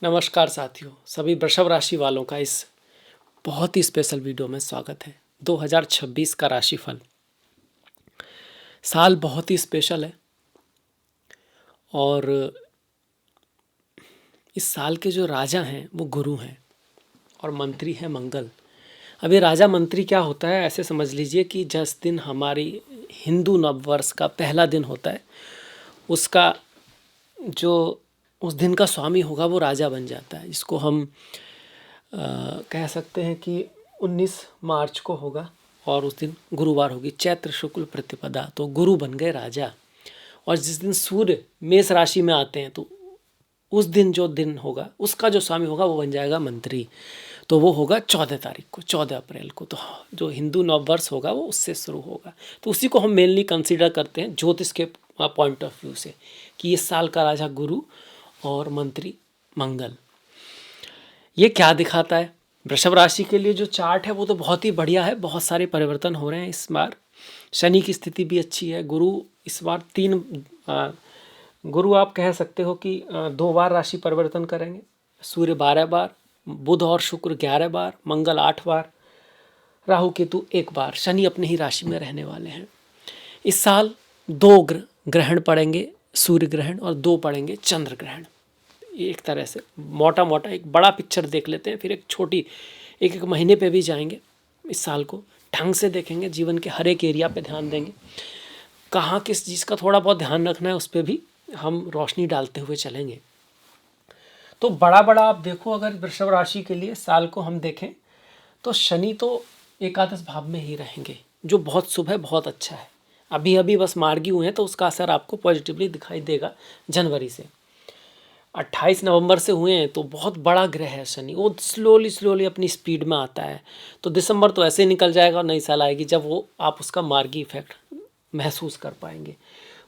नमस्कार साथियों, सभी वृषभ राशि वालों का इस बहुत ही स्पेशल वीडियो में स्वागत है। 2026 का राशिफल साल बहुत ही स्पेशल है और इस साल के जो राजा हैं वो गुरु हैं और मंत्री है मंगल। अब ये राजा मंत्री क्या होता है, ऐसे समझ लीजिए कि जिस दिन हमारी हिंदू नववर्ष का पहला दिन होता है, उसका जो उस दिन का स्वामी होगा वो राजा बन जाता है। इसको हम कह सकते हैं कि 19 मार्च को होगा और उस दिन गुरुवार होगी, चैत्र शुक्ल प्रतिपदा, तो गुरु बन गए राजा। और जिस दिन सूर्य मेष राशि में आते हैं तो उस दिन जो दिन होगा उसका जो स्वामी होगा वो बन जाएगा मंत्री। तो वो होगा 14 तारीख को, 14 अप्रैल को। तो जो हिंदू नववर्ष होगा वो उससे शुरू होगा। तो उसी को हम मेनली कंसीडर करते हैं ज्योतिष के पॉइंट ऑफ व्यू से कि इस साल का राजा गुरु और मंत्री मंगल। ये क्या दिखाता है वृषभ राशि के लिए? जो चार्ट है वो तो बहुत ही बढ़िया है, बहुत सारे परिवर्तन हो रहे हैं इस बार। शनि की स्थिति भी अच्छी है। गुरु इस बार गुरु आप कह सकते हो कि 2 बार राशि परिवर्तन करेंगे। सूर्य 12 बार, बुध और शुक्र 11 बार, मंगल 8 बार, राहु केतु 1 बार। शनि अपने ही राशि में रहने वाले हैं। इस साल 2 ग्रहण पड़ेंगे, सूर्य ग्रहण, और 2 पड़ेंगे चंद्र ग्रहण। एक तरह से मोटा मोटा एक बड़ा पिक्चर देख लेते हैं, फिर एक छोटी एक महीने पे भी जाएंगे। इस साल को ढंग से देखेंगे, जीवन के हर एक एरिया पे ध्यान देंगे। कहाँ किस चीज़ का थोड़ा बहुत ध्यान रखना है उस पर भी हम रोशनी डालते हुए चलेंगे। तो बड़ा बड़ा आप देखो, अगर वृषभ राशि के लिए साल को हम देखें तो शनि तो एकादश भाव में ही रहेंगे, जो बहुत शुभ है, बहुत अच्छा है। अभी अभी बस मार्गी हुए हैं तो उसका असर आपको पॉजिटिवली दिखाई देगा जनवरी से। 28 नवंबर से हुए हैं तो बहुत बड़ा ग्रह है शनि, वो स्लोली अपनी स्पीड में आता है। तो दिसंबर तो ऐसे ही निकल जाएगा और नई साल आएगी जब वो आप उसका मार्गी इफेक्ट महसूस कर पाएंगे।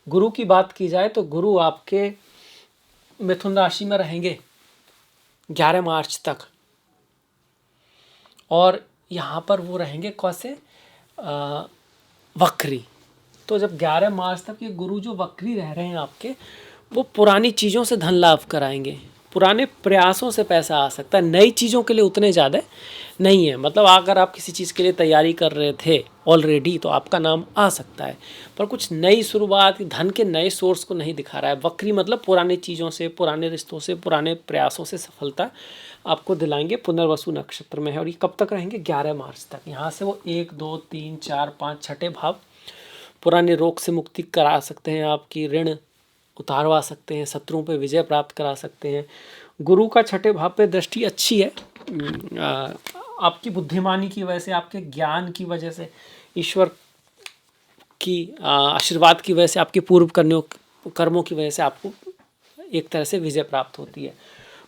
गुरु की बात की जाए तो गुरु आपके मिथुन राशि में रहेंगे 11 मार्च तक, और यहाँ पर वो रहेंगे कैसे, वक्री। तो जब 11 मार्च तक ये गुरु जो वक्री रह रहे हैं आपके, वो पुरानी चीज़ों से धन लाभ कराएंगे। पुराने प्रयासों से पैसा आ सकता है, नई चीज़ों के लिए उतने ज़्यादा नहीं है। मतलब अगर आप किसी चीज़ के लिए तैयारी कर रहे थे ऑलरेडी तो आपका नाम आ सकता है, पर कुछ नई शुरुआत, धन के नए सोर्स को नहीं दिखा रहा है। वक्री मतलब पुरानी चीज़ों से, पुराने रिश्तों से, पुराने प्रयासों से सफलता आपको दिलाएंगे। पुनर्वसु नक्षत्र में है और ये कब तक रहेंगे? 11 मार्च तक। यहाँ से वो 1 2 3 4 5 छठे भाव, पुराने रोग से मुक्ति करा सकते हैं, आपकी ऋण उतारवा सकते हैं, शत्रुओं पे विजय प्राप्त करा सकते हैं। गुरु का छठे भाव पे दृष्टि अच्छी है। आपकी बुद्धिमानी की वजह से, आपके ज्ञान की वजह से, ईश्वर की आशीर्वाद की वजह से, आपके पूर्व कर्मों की वजह से आपको एक तरह से विजय प्राप्त होती है।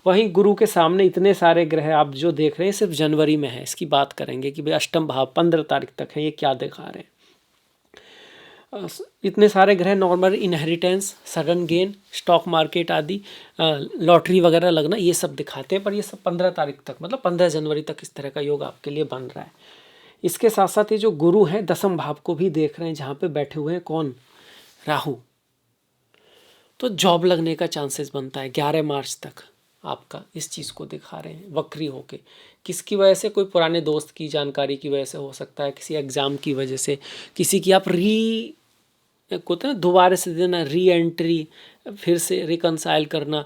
वहीं गुरु के सामने इतने सारे ग्रह आप जो देख रहे हैं सिर्फ जनवरी में है। इसकी बात करेंगे कि भाई अष्टम भाव 15 तारीख तक है, ये क्या दिखा रहे हैं। इतने सारे ग्रह normal inheritance, sudden gain, stock market आदि, लॉटरी वगैरह लगना, ये सब दिखाते हैं। पर ये सब 15 तारीख तक, मतलब 15 जनवरी तक इस तरह का योग आपके लिए बन रहा है। इसके साथ साथ ये जो गुरु हैं 10वें भाव को भी देख रहे हैं, जहाँ पे बैठे हुए हैं कौन? राहु। तो जॉब लगने का चांसेस बनता है 11 मार्च तक आपका। इस चीज़ को दिखा रहे हैं वक्री होके। किसकी वजह से? कोई पुराने दोस्त की जानकारी की वजह से हो सकता है, किसी एग्ज़ाम की वजह से, किसी की आप होता है दोबारा से देना, री एंट्री, फिर से रिकनसाइल करना,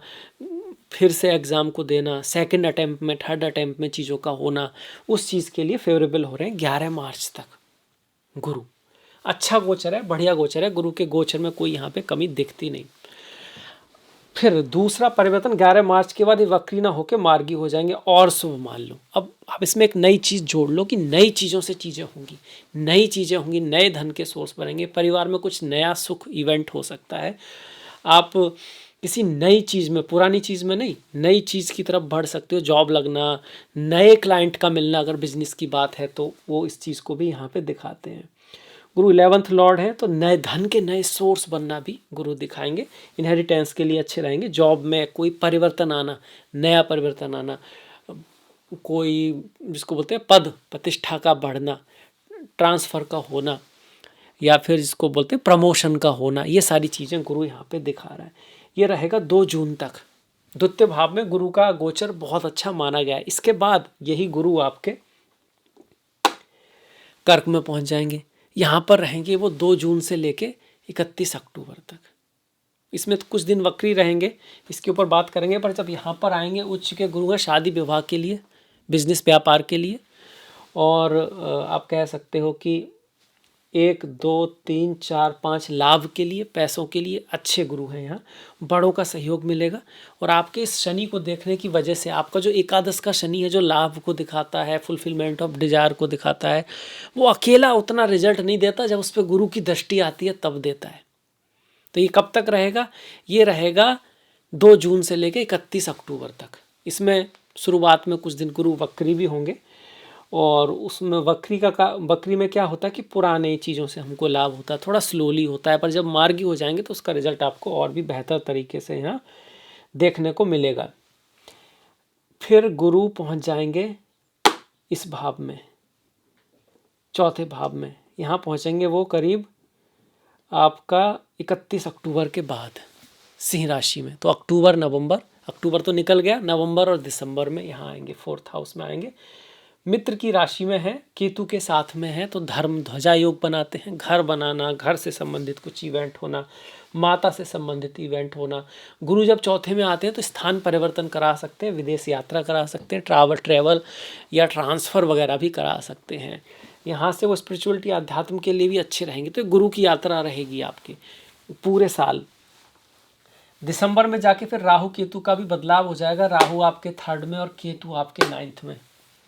फिर से एग्ज़ाम को देना, सेकंड अटैम्प्ट में, थर्ड अटैम्प्ट में चीज़ों का होना, उस चीज़ के लिए फेवरेबल हो रहे हैं 11 मार्च तक। गुरु अच्छा गोचर है, बढ़िया गोचर है। गुरु के गोचर में कोई यहाँ पे कमी दिखती नहीं। फिर दूसरा परिवर्तन 11 मार्च के बाद ये वक्री ना होकर मार्गी हो जाएंगे और शुभ मान लो। अब इसमें एक नई चीज़ जोड़ लो कि नई चीज़ों से चीज़ें होंगी, नई चीज़ें होंगी, नए धन के सोर्स बनेंगे, परिवार में कुछ नया सुख इवेंट हो सकता है। आप किसी नई चीज़ में, पुरानी चीज़ में नहीं, नई चीज़ की तरफ बढ़ सकते हो। जॉब लगना, नए क्लाइंट का मिलना, अगर बिजनेस की बात है तो वो इस चीज़ को भी यहाँ पे दिखाते हैं। गुरु 11th लॉर्ड है तो नए धन के नए सोर्स बनना भी गुरु दिखाएंगे। इनहेरिटेंस के लिए अच्छे रहेंगे। जॉब में कोई परिवर्तन आना, नया परिवर्तन आना, कोई जिसको बोलते हैं पद प्रतिष्ठा का बढ़ना, ट्रांसफ़र का होना, या फिर जिसको बोलते हैं प्रमोशन का होना, ये सारी चीज़ें गुरु यहाँ पे दिखा रहा है। ये रहेगा 2 जून तक। द्वितीय भाव में गुरु का गोचर बहुत अच्छा माना गया है। इसके बाद यही गुरु आपके कर्क में पहुंच जाएंगे। यहाँ पर रहेंगे वो 2 जून से लेके 31 अक्टूबर तक। इसमें तो कुछ दिन वक्री रहेंगे, इसके ऊपर बात करेंगे। पर जब यहाँ पर आएंगे उच्च के गुरु हैं शादी विवाह के लिए, बिजनेस व्यापार के लिए, और आप कह सकते हो कि 1 2 3 4 5 लाभ के लिए, पैसों के लिए अच्छे गुरु हैं। यहाँ बड़ों का सहयोग मिलेगा। और आपके इस शनि को देखने की वजह से आपका जो एकादश का शनि है, जो लाभ को दिखाता है, फुलफिलमेंट ऑफ डिजायर को दिखाता है, वो अकेला उतना रिजल्ट नहीं देता, जब उस पर गुरु की दृष्टि आती है तब देता है। तो ये कब तक रहेगा? ये रहेगा 2 जून से लेकर 31 अक्टूबर तक। इसमें शुरुआत में कुछ दिन गुरु वक्री भी होंगे, और उसमें वक्री में क्या होता है कि पुराने चीज़ों से हमको लाभ होता है, थोड़ा स्लोली होता है। पर जब मार्गी हो जाएंगे तो उसका रिजल्ट आपको और भी बेहतर तरीके से यहाँ देखने को मिलेगा। फिर गुरु पहुँच जाएंगे इस भाव में, चौथे भाव में। यहाँ पहुँचेंगे वो करीब आपका 31 अक्टूबर के बाद सिंह राशि में। तो अक्टूबर तो निकल गया, नवंबर और दिसंबर में यहाँ आएंगे, 4th हाउस में आएंगे। मित्र की राशि में है, केतु के साथ में है, तो धर्म ध्वजा योग बनाते हैं। घर बनाना, घर से संबंधित कुछ इवेंट होना, माता से संबंधित इवेंट होना। गुरु जब चौथे में आते हैं तो स्थान परिवर्तन करा सकते हैं, विदेश यात्रा करा सकते हैं, ट्रैवल या ट्रांसफ़र वगैरह भी करा सकते हैं। यहाँ से वो स्पिरिचुअलिटी, अध्यात्म के लिए भी अच्छे रहेंगे। तो गुरु की यात्रा रहेगी आपकी पूरे साल। दिसंबर में जाके फिर राहु केतु का भी बदलाव हो जाएगा। राहु आपके 3rd में और केतु आपके 9th में।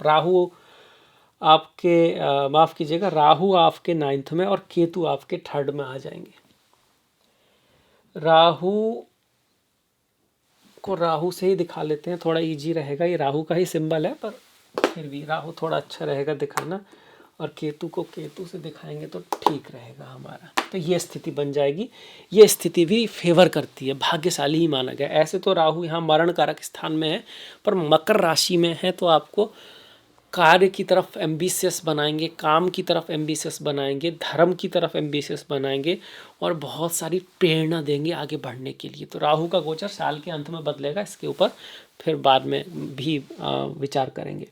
राहु आपके माफ़ कीजिएगा, राहु आपके 9th में और केतु आपके 3rd में आ जाएंगे। राहु से ही दिखा लेते हैं, थोड़ा इजी रहेगा। ये राहु का ही सिंबल है, पर फिर भी राहु थोड़ा अच्छा रहेगा दिखाना, और केतु को केतु से दिखाएंगे तो ठीक रहेगा हमारा। तो ये स्थिति बन जाएगी। ये स्थिति भी फेवर करती है, भाग्यशाली ही माना गया। ऐसे तो राहु यहाँ मरण कारक स्थान में है, पर मकर राशि में है, तो आपको कार्य की तरफ एम्बिशियस बनाएंगे, काम की तरफ एम्बिशियस बनाएंगे, धर्म की तरफ एम्बिशियस बनाएंगे, और बहुत सारी प्रेरणा देंगे आगे बढ़ने के लिए। तो राहु का गोचर साल के अंत में बदलेगा, इसके ऊपर फिर बाद में भी विचार करेंगे।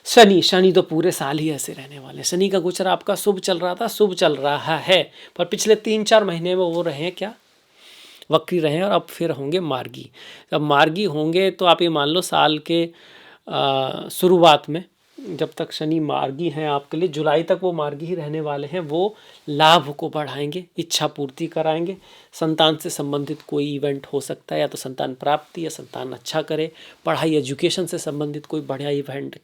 शनि तो पूरे साल ही ऐसे रहने वाले। शनि का गोचर आपका शुभ चल रहा था, शुभ चल रहा है, पर पिछले 3-4 महीने में वो रहे क्या, वक्री रहे, और अब फिर होंगे मार्गी। जब मार्गी होंगे तो आप ये मान लो साल के शुरुआत में, जब तक शनि मार्गी हैं आपके लिए, जुलाई तक वो मार्गी ही रहने वाले हैं। वो लाभ को बढ़ाएंगे, इच्छा पूर्ति कराएंगे, संतान से संबंधित कोई इवेंट हो सकता है, या तो संतान प्राप्ति, या संतान अच्छा करे, पढ़ाई एजुकेशन से संबंधित कोई बढ़िया इवेंट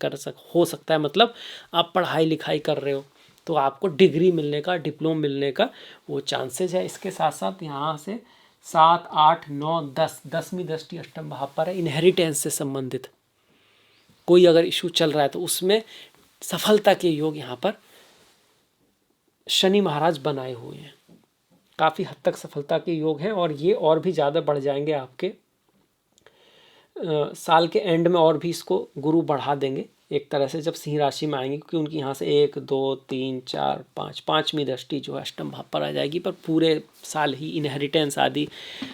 हो सकता है। मतलब आप पढ़ाई लिखाई कर रहे हो तो आपको डिग्री मिलने का, डिप्लोम मिलने का वो चांसेज है। इसके साथ साथ यहाँ से 7 8 9 10, 10वीं दृष्टि अष्टम भाव पर है। इनहेरिटेंस से संबंधित कोई अगर इशू चल रहा है तो उसमें सफलता के योग यहाँ पर शनि महाराज बनाए हुए हैं। काफ़ी हद तक सफलता के योग हैं, और ये और भी ज़्यादा बढ़ जाएंगे आपके साल के एंड में, और भी इसको गुरु बढ़ा देंगे एक तरह से जब सिंह राशि में आएंगे, क्योंकि उनकी यहाँ से 1 2 3 4 5 5वीं दृष्टि जो है अष्टम भाव पर आ जाएगी। पर पूरे साल ही इनहेरिटेंस आदि,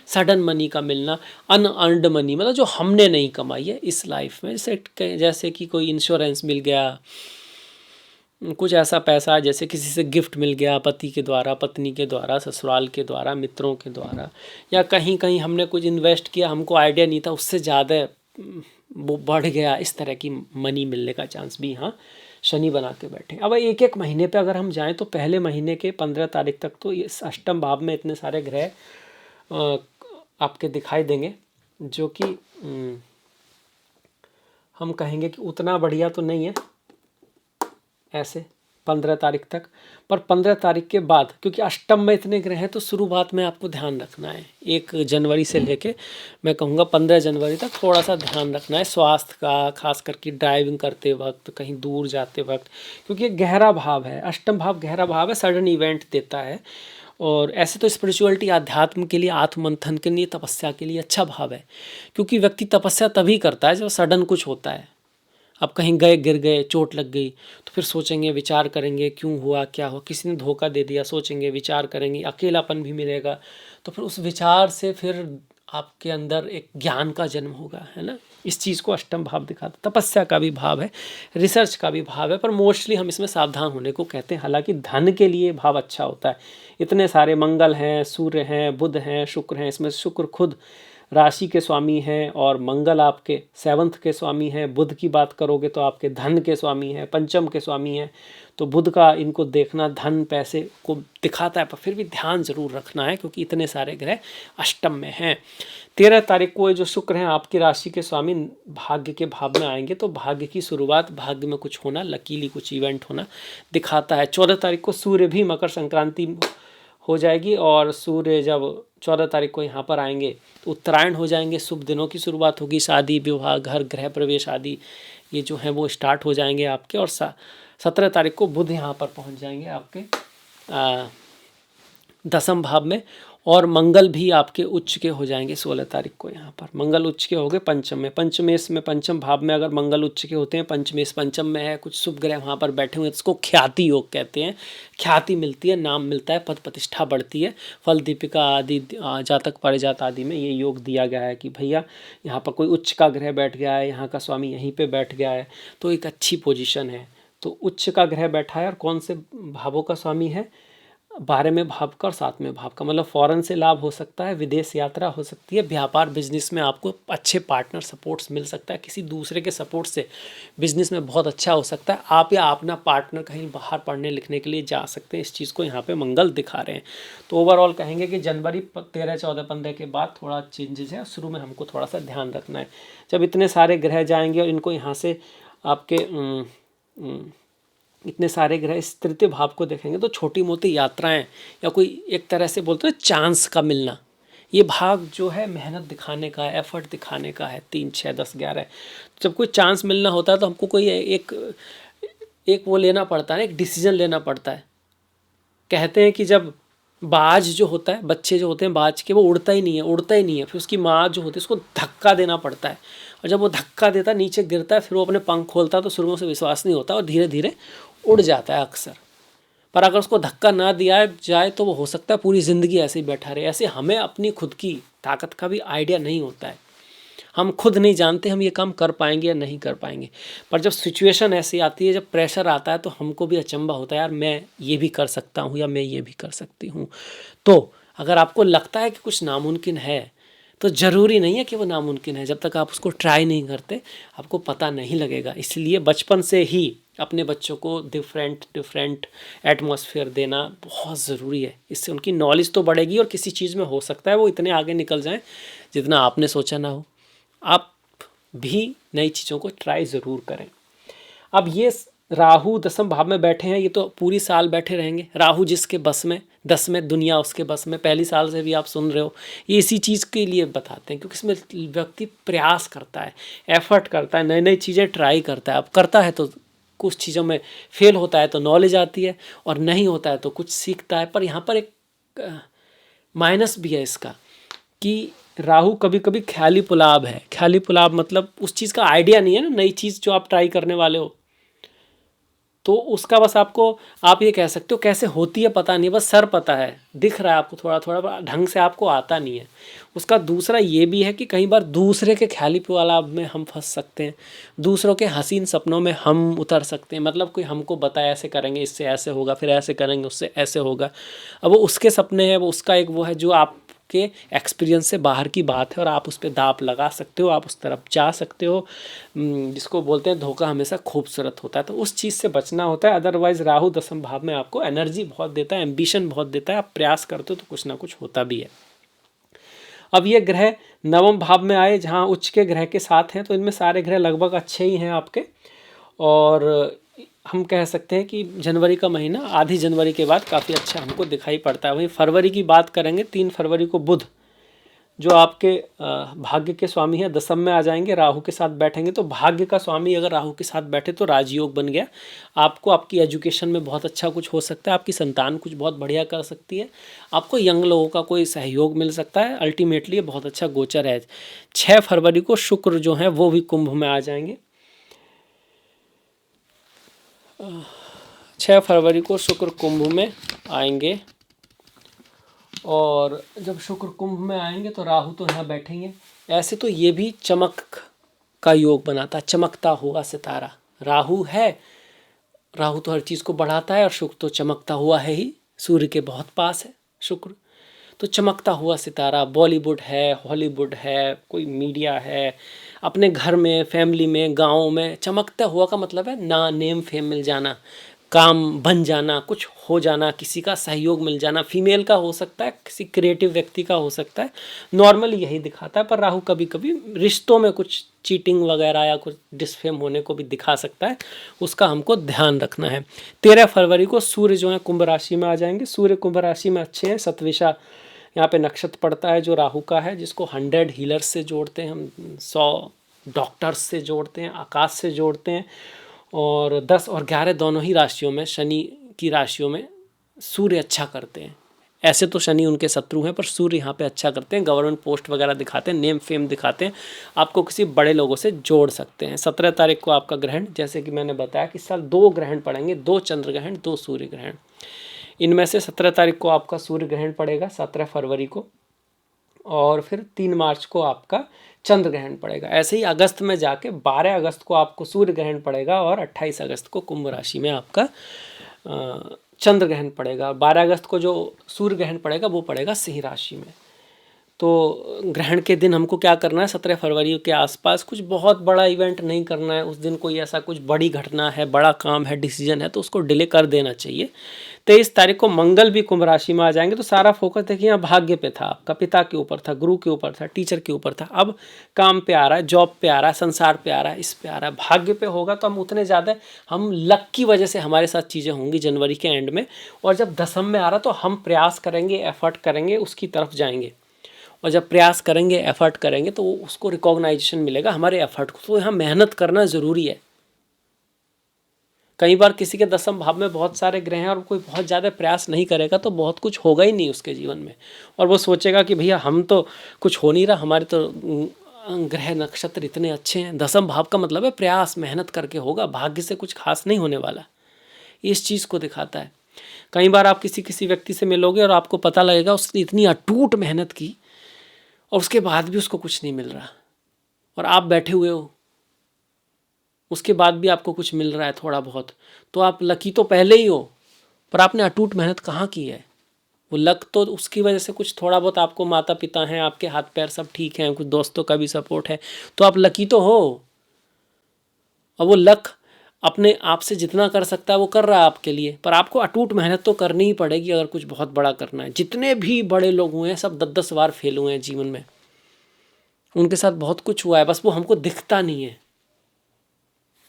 सडन मनी का मिलना, अनअर्न्ड मनी, मतलब जो हमने नहीं कमाई है इस लाइफ में, जैसे कि कोई इंश्योरेंस मिल गया, कुछ ऐसा पैसा जैसे किसी से गिफ्ट मिल गया, पति के द्वारा, पत्नी के द्वारा, ससुराल के द्वारा, मित्रों के द्वारा, या कहीं कहीं हमने कुछ इन्वेस्ट किया, हमको आइडिया नहीं था, उससे ज़्यादा वो बढ़ गया। इस तरह की मनी मिलने का चांस भी यहाँ शनि बना के बैठे। अब एक एक महीने पे अगर हम जाएं तो पहले महीने के 15 तारीख तक तो इस अष्टम भाव में इतने सारे ग्रह आपके दिखाई देंगे, जो कि हम कहेंगे कि उतना बढ़िया तो नहीं है ऐसे 15 तारीख तक। पर 15 तारीख के बाद, क्योंकि अष्टम में इतने ग्रह हैं, तो शुरुआत में आपको ध्यान रखना है 1 जनवरी से लेके मैं कहूँगा 15 जनवरी तक थोड़ा सा ध्यान रखना है स्वास्थ्य का, खास करके ड्राइविंग करते वक्त, कहीं दूर जाते वक्त, क्योंकि गहरा भाव है, अष्टम भाव गहरा भाव है, सडन इवेंट देता है। और ऐसे तो स्पिरिचुअलिटी, आध्यात्म के लिए, आत्ममंथन के लिए, तपस्या के लिए अच्छा भाव है, क्योंकि व्यक्ति तपस्या तभी करता है जब सडन कुछ होता है। अब कहीं गए, गिर गए, चोट लग गई, तो फिर सोचेंगे, विचार करेंगे, क्यों हुआ, क्या हुआ, किसी ने धोखा दे दिया, सोचेंगे, विचार करेंगे, अकेलापन भी मिलेगा, तो फिर उस विचार से फिर आपके अंदर एक ज्ञान का जन्म होगा, है ना। इस चीज़ को अष्टम भाव दिखाता। तपस्या का भी भाव है, रिसर्च का भी भाव है, पर मोस्टली हम इसमें सावधान होने को कहते हैं। हालांकि धन के लिए भाव अच्छा होता है। इतने सारे मंगल हैं, सूर्य हैं, बुध हैं, शुक्र हैं। इसमें शुक्र खुद राशि के स्वामी हैं और मंगल आपके सेवंथ के स्वामी हैं। बुध की बात करोगे तो आपके धन के स्वामी हैं, पंचम के स्वामी हैं। तो बुध का इनको देखना धन पैसे को दिखाता है, पर फिर भी ध्यान जरूर रखना है क्योंकि इतने सारे ग्रह अष्टम में हैं। 13 तारीख को ये जो शुक्र हैं आपकी राशि के स्वामी भाग्य के भाव में आएंगे, तो भाग्य की शुरुआत, भाग्य में कुछ होना, लकीली कुछ इवेंट होना दिखाता है। 14 तारीख को सूर्य भी मकर संक्रांति हो जाएगी और सूर्य जब 14 तारीख को यहाँ पर आएंगे तो उत्तरायण हो जाएंगे। शुभ दिनों की शुरुआत होगी, शादी विवाह घर गृह प्रवेश आदि ये जो हैं वो स्टार्ट हो जाएंगे आपके। और 17 तारीख को बुध यहाँ पर पहुँच जाएंगे आपके 10वें भाव में। और मंगल भी आपके उच्च के हो जाएंगे 16 तारीख को। यहाँ पर मंगल उच्च के हो गए पंचम में। पंचमेश में, पंचम भाव में अगर मंगल उच्च के होते हैं, पंचमेश पंचम में है, कुछ शुभ ग्रह वहाँ पर बैठे हुए हैं, इसको ख्याति योग कहते हैं। ख्याति मिलती है, नाम मिलता है, पद प्रतिष्ठा बढ़ती है। फल दीपिका आदि, जातक पारिजात आदि में ये योग दिया गया है कि भैया यहाँ पर कोई उच्च का ग्रह बैठ गया है, यहाँ का स्वामी यहीं पर बैठ गया है, तो एक अच्छी पोजिशन है। तो उच्च का ग्रह बैठा है और कौन से भावों का स्वामी है? 12वें भाव का और 7वें भाव का। मतलब फॉरेन से लाभ हो सकता है, विदेश यात्रा हो सकती है, व्यापार बिजनेस में आपको अच्छे पार्टनर सपोर्ट्स मिल सकता है, किसी दूसरे के सपोर्ट से बिजनेस में बहुत अच्छा हो सकता है। आप या अपना पार्टनर कहीं बाहर पढ़ने लिखने के लिए जा सकते हैं। इस चीज़ को यहाँ पे मंगल दिखा रहे हैं। तो ओवरऑल कहेंगे कि जनवरी 13, 14, 15 के बाद थोड़ा चेंजेस है। शुरू में हमको थोड़ा सा ध्यान रखना है। जब इतने सारे ग्रह जाएंगे और इनको यहाँ से आपके इतने सारे ग्रह इस तृतीय भाव को देखेंगे तो छोटी मोटी यात्राएं या कोई एक तरह से बोलते हैं चांस का मिलना, ये भाग जो है मेहनत दिखाने का है, एफर्ट दिखाने का है। 3, 6, 10, 11 जब कोई चांस मिलना होता है तो हमको कोई एक वो लेना पड़ता है, एक डिसीजन लेना पड़ता है। कहते हैं कि जब बाज जो होता है, बच्चे जो होते हैं बाज के, वो उड़ता ही नहीं है, फिर उसकी माँ जो होती है उसको धक्का देना पड़ता है। और जब वो धक्का देता है, नीचे गिरता है, फिर वो अपने पंख खोलता है तो शुरू से विश्वास नहीं होता और धीरे धीरे उड़ जाता है अक्सर। पर अगर उसको धक्का ना दिया जाए तो वो हो सकता है पूरी ज़िंदगी ऐसे ही बैठा रहे। ऐसे हमें अपनी खुद की ताकत का भी आइडिया नहीं होता है। हम खुद नहीं जानते हम ये काम कर पाएंगे या नहीं कर पाएंगे। पर जब सिचुएशन ऐसी आती है, जब प्रेशर आता है, तो हमको भी अचंभा होता है, यार मैं ये भी कर सकता हूँ या मैं ये भी कर सकती हूँ। तो अगर आपको लगता है कि कुछ नामुमकिन है तो ज़रूरी नहीं है कि वो नामुमकिन है। जब तक आप उसको ट्राई नहीं करते आपको पता नहीं लगेगा। इसलिए बचपन से ही अपने बच्चों को डिफरेंट एटमॉस्फेयर देना बहुत ज़रूरी है। इससे उनकी नॉलेज तो बढ़ेगी और किसी चीज़ में हो सकता है वो इतने आगे निकल जाएं जितना आपने सोचा ना हो। आप भी नई चीज़ों को ट्राई ज़रूर करें। अब ये राहु 10वें भाव में बैठे हैं, ये तो पूरी साल बैठे रहेंगे। राहु जिसके बस में, 10 में दुनिया उसके बस में। पहली साल से भी आप सुन रहे हो, ये इसी चीज़ के लिए बताते हैं क्योंकि इसमें व्यक्ति प्रयास करता है, एफर्ट करता है, नई नई चीज़ें ट्राई करता है। अब करता है तो कुछ चीज़ों में फेल होता है तो नॉलेज आती है, और नहीं होता है तो कुछ सीखता है। पर यहाँ पर एक माइनस भी है इसका कि राहु कभी कभी ख्याली पुलाव है। ख्याली पुलाव मतलब उस चीज़ का आइडिया नहीं है ना, नई चीज़ जो आप ट्राई करने वाले हो, तो उसका बस आपको, आप ये कह सकते हो कैसे होती है पता नहीं, बस सर पता है, दिख रहा है आपको थोड़ा थोड़ा, ढंग से आपको आता नहीं है। उसका दूसरा ये भी है कि कई बार दूसरे के ख्याली पुलाव में हम फंस सकते हैं, दूसरों के हसीन सपनों में हम उतर सकते हैं। मतलब कोई हमको बताया ऐसे करेंगे इससे ऐसे होगा, फिर ऐसे करेंगे उससे ऐसे होगा। अब वो उसके सपने हैं, वो उसका एक वो है जो आप के एक्सपीरियंस से बाहर की बात है और आप उस पर दांव लगा सकते हो, आप उस तरफ जा सकते हो। जिसको बोलते हैं धोखा हमेशा खूबसूरत होता है, तो उस चीज़ से बचना होता है। अदरवाइज राहु 10वें भाव में आपको एनर्जी बहुत देता है, एम्बिशन बहुत देता है, आप प्रयास करते हो तो कुछ ना कुछ होता भी है। अब ये ग्रह 9वें भाव में आए जहाँ उच्च के ग्रह के साथ हैं, तो इनमें सारे ग्रह लगभग अच्छे ही हैं आपके। और हम कह सकते हैं कि जनवरी का महीना आधी जनवरी के बाद काफ़ी अच्छा हमको दिखाई पड़ता है। वहीं फरवरी की बात करेंगे, 3 फरवरी को बुध जो आपके भाग्य के स्वामी हैं 10वें में आ जाएंगे, राहु के साथ बैठेंगे। तो भाग्य का स्वामी अगर राहु के साथ बैठे तो राजयोग बन गया। आपको आपकी एजुकेशन में बहुत अच्छा कुछ हो सकता है, आपकी संतान कुछ बहुत बढ़िया कर सकती है, आपको यंग लोगों का कोई सहयोग मिल सकता है। अल्टीमेटली ये बहुत अच्छा गोचर है। 6 फरवरी को शुक्र जो हैं वो भी कुंभ में आ जाएंगे। 6 फरवरी को शुक्र कुंभ में आएंगे और जब शुक्र कुंभ में आएंगे तो राहु तो यहाँ बैठेंगे। ऐसे तो ये भी चमक का योग बनाता है, चमकता हुआ सितारा। राहु है, राहु तो हर चीज़ को बढ़ाता है, और शुक्र तो चमकता हुआ है ही, सूर्य के बहुत पास है शुक्र। तो चमकता हुआ सितारा, बॉलीवुड है, हॉलीवुड है, कोई मीडिया है, अपने घर में, फैमिली में, गाँव में, चमकता हुआ का मतलब है ना नेम फेम मिल जाना, काम बन जाना, कुछ हो जाना, किसी का सहयोग मिल जाना। फीमेल का हो सकता है, किसी क्रिएटिव व्यक्ति का हो सकता है, नॉर्मली यही दिखाता है। पर राहु कभी कभी रिश्तों में कुछ चीटिंग वगैरह या कुछ डिसफेम होने को भी दिखा सकता है, उसका हमको ध्यान रखना है। 13 फरवरी को सूर्य जो है कुंभ राशि में आ जाएंगे। सूर्य कुंभ राशि में अच्छे हैं। सतविशा यहाँ पे नक्षत्र पड़ता है जो राहु का है, जिसको 100 हीलर्स से जोड़ते हैं हम, 100 डॉक्टर्स से जोड़ते हैं, आकाश से जोड़ते हैं। और 10 और 11 दोनों ही राशियों में, शनि की राशियों में सूर्य अच्छा करते हैं। ऐसे तो शनि उनके शत्रु हैं, पर सूर्य यहाँ पे अच्छा करते हैं, गवर्नमेंट पोस्ट वगैरह दिखाते हैं, नेम फेम दिखाते हैं, आपको किसी बड़े लोगों से जोड़ सकते हैं। 17 तारीख को आपका ग्रहण, जैसे कि मैंने बताया कि इस साल 2 ग्रहण पड़ेंगे, 2 चंद्र ग्रहण, 2 सूर्य ग्रहण। इनमें से 17 तारीख को आपका सूर्य ग्रहण पड़ेगा, 17 फरवरी को, और फिर 3 मार्च को आपका चंद्र ग्रहण पड़ेगा। ऐसे ही अगस्त में जाके 12 अगस्त को आपको सूर्य ग्रहण पड़ेगा, और 28 अगस्त को कुंभ राशि में आपका चंद्र ग्रहण पड़ेगा। 12 अगस्त को जो सूर्य ग्रहण पड़ेगा वो पड़ेगा सिंह राशि में। तो ग्रहण के दिन हमको क्या करना है, 17 फरवरी के आसपास कुछ बहुत बड़ा इवेंट नहीं करना है। उस दिन कोई ऐसा कुछ बड़ी घटना है, बड़ा काम है, डिसीजन है, तो उसको डिले कर देना चाहिए। 23 तारीख को मंगल भी कुंभ राशि में आ जाएंगे, तो सारा फोकस देखिए यहाँ भाग्य पे था, आपका पिता के ऊपर था, गुरु के ऊपर था, टीचर के ऊपर था। अब काम पे आ रहा है, जॉब पे आ रहा है, संसार पे आ रहा है, इस पे आ रहा है, भाग्य पे होगा तो हम उतने ज़्यादा, हम लक की वजह से हमारे साथ चीज़ें होंगी जनवरी के एंड में। और जब दसम में आ रहा तो हम प्रयास करेंगे, एफर्ट करेंगे, उसकी तरफ जाएंगे। और जब प्रयास करेंगे, एफर्ट करेंगे, तो उसको रिकॉग्नाइजेशन मिलेगा हमारे एफर्ट को। तो यहाँ मेहनत करना ज़रूरी है। कई बार किसी के 10th भाव में बहुत सारे ग्रह हैं और कोई बहुत ज़्यादा प्रयास नहीं करेगा तो बहुत कुछ होगा ही नहीं उसके जीवन में, और वो सोचेगा कि भैया हम तो कुछ हो नहीं रहा, हमारे तो ग्रह नक्षत्र इतने अच्छे हैं। 10th भाव का मतलब है प्रयास, मेहनत करके होगा, भाग्य से कुछ खास नहीं होने वाला। इस चीज़ को दिखाता है। कई बार आप किसी किसी व्यक्ति से मिलोगे और आपको पता लगेगा उसने इतनी अटूट मेहनत की और उसके बाद भी उसको कुछ नहीं मिल रहा, और आप बैठे हुए हो, उसके बाद भी आपको कुछ मिल रहा है थोड़ा बहुत, तो आप लकी तो पहले ही हो, पर आपने अटूट मेहनत कहाँ की है। वो लक तो उसकी वजह से कुछ थोड़ा बहुत, आपको माता पिता हैं, आपके हाथ पैर सब ठीक हैं, कुछ दोस्तों का भी सपोर्ट है, तो आप लकी तो हो। और वो लक अपने आप से जितना कर सकता है वो कर रहा है आपके लिए, पर आपको अटूट मेहनत तो करनी ही पड़ेगी अगर कुछ बहुत बड़ा करना है। जितने भी बड़े लोग हुए हैं सब 10-10 बार फेल हुए हैं जीवन में, उनके साथ बहुत कुछ हुआ है, बस वो हमको दिखता नहीं है।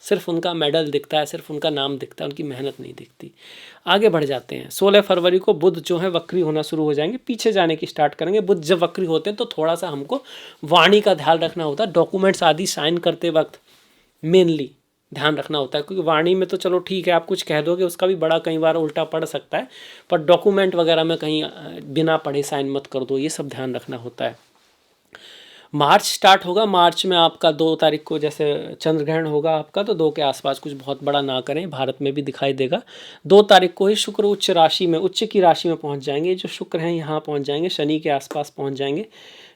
सिर्फ उनका मेडल दिखता है, सिर्फ उनका नाम दिखता है, उनकी मेहनत नहीं दिखती। आगे बढ़ जाते हैं। 16 फरवरी को बुध जो है वक्री होना शुरू हो जाएंगे, पीछे जाने की स्टार्ट करेंगे। बुध जब वक्री होते हैं तो थोड़ा सा हमको वाणी का ध्यान रखना होता है। डॉक्यूमेंट्स आदि साइन करते वक्त मेनली ध्यान रखना होता है, क्योंकि वाणी में तो चलो ठीक है, आप कुछ कह दोगे, उसका भी बड़ा कई बार उल्टा पड़ सकता है, पर डॉक्यूमेंट वगैरह में कहीं बिना पढ़े साइन मत कर दो, ये सब ध्यान रखना होता है। मार्च स्टार्ट होगा। मार्च में आपका 2 तारीख को जैसे चंद्र ग्रहण होगा आपका, तो 2 के आसपास कुछ बहुत बड़ा ना करें, भारत में भी दिखाई देगा। 2 तारीख को ही शुक्र उच्च राशि में, उच्च की राशि में पहुंच जाएंगे। जो शुक्र हैं यहाँ पहुंच जाएंगे, शनि के आसपास पहुंच जाएंगे।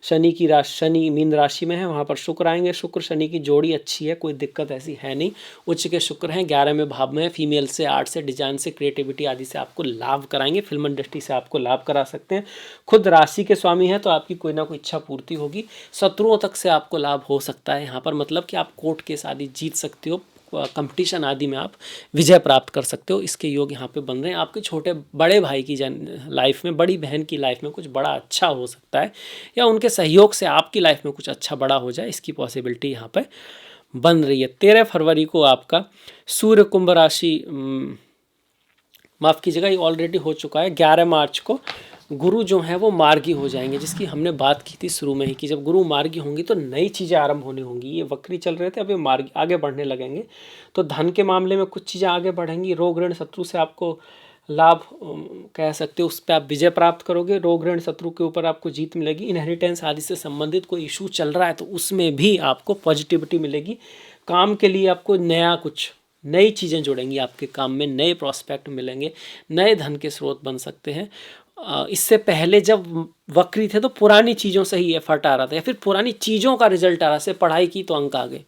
शनि की राशि, शनि मीन राशि में है, वहाँ पर शुक्र आएंगे। शुक्र शनि की जोड़ी अच्छी है, कोई दिक्कत ऐसी है नहीं। उच्च के शुक्र हैं, 11वें भाव में है, फीमेल से, आर्ट से, डिजाइन से, क्रिएटिविटी आदि से आपको लाभ कराएंगे। फिल्म इंडस्ट्री से आपको लाभ करा सकते हैं। खुद राशि के स्वामी हैं तो आपकी कोई ना कोई इच्छा पूर्ति होगी। शत्रुओं तक से आपको लाभ हो सकता है यहाँ पर, मतलब कि आप कोर्ट केस आदि जीत सकते हो, कंपटीशन आदि में आप विजय प्राप्त कर सकते हो। इसके योग यहाँ पे बन रहे हैं। आपके छोटे बड़े भाई की लाइफ में, बड़ी बहन की लाइफ में कुछ बड़ा अच्छा हो सकता है, या उनके सहयोग से आपकी लाइफ में कुछ अच्छा बड़ा हो जाए, इसकी पॉसिबिलिटी यहाँ पे बन रही है। 13 फरवरी को आपका सूर्य कुंभ राशि, माफ़ कीजिएगा ये ऑलरेडी हो चुका है। 11 मार्च को गुरु जो हैं वो मार्गी हो जाएंगे, जिसकी हमने बात की थी शुरू में ही, कि जब गुरु मार्गी होंगी तो नई चीज़ें आरंभ होने होंगी। ये वक्री चल रहे थे, अब ये मार्गी आगे बढ़ने लगेंगे, तो धन के मामले में कुछ चीज़ें आगे बढ़ेंगी। रोग ऋण शत्रु से आपको लाभ कह सकते हो, उस पर आप विजय प्राप्त करोगे। रोग ऋण शत्रु के ऊपर आपको जीत मिलेगी। इनहेरिटेंस आदि से संबंधित कोई इशू चल रहा है तो उसमें भी आपको पॉजिटिविटी मिलेगी। काम के लिए आपको नया कुछ, नई चीज़ें जुड़ेंगी आपके काम में, नए प्रॉस्पेक्ट मिलेंगे, नए धन के स्रोत बन सकते हैं। इससे पहले जब वक्री थे तो पुरानी चीज़ों से ही एफर्ट आ रहा था या फिर पुरानी चीज़ों का रिजल्ट आ रहा से पढ़ाई की तो अंक आ गए।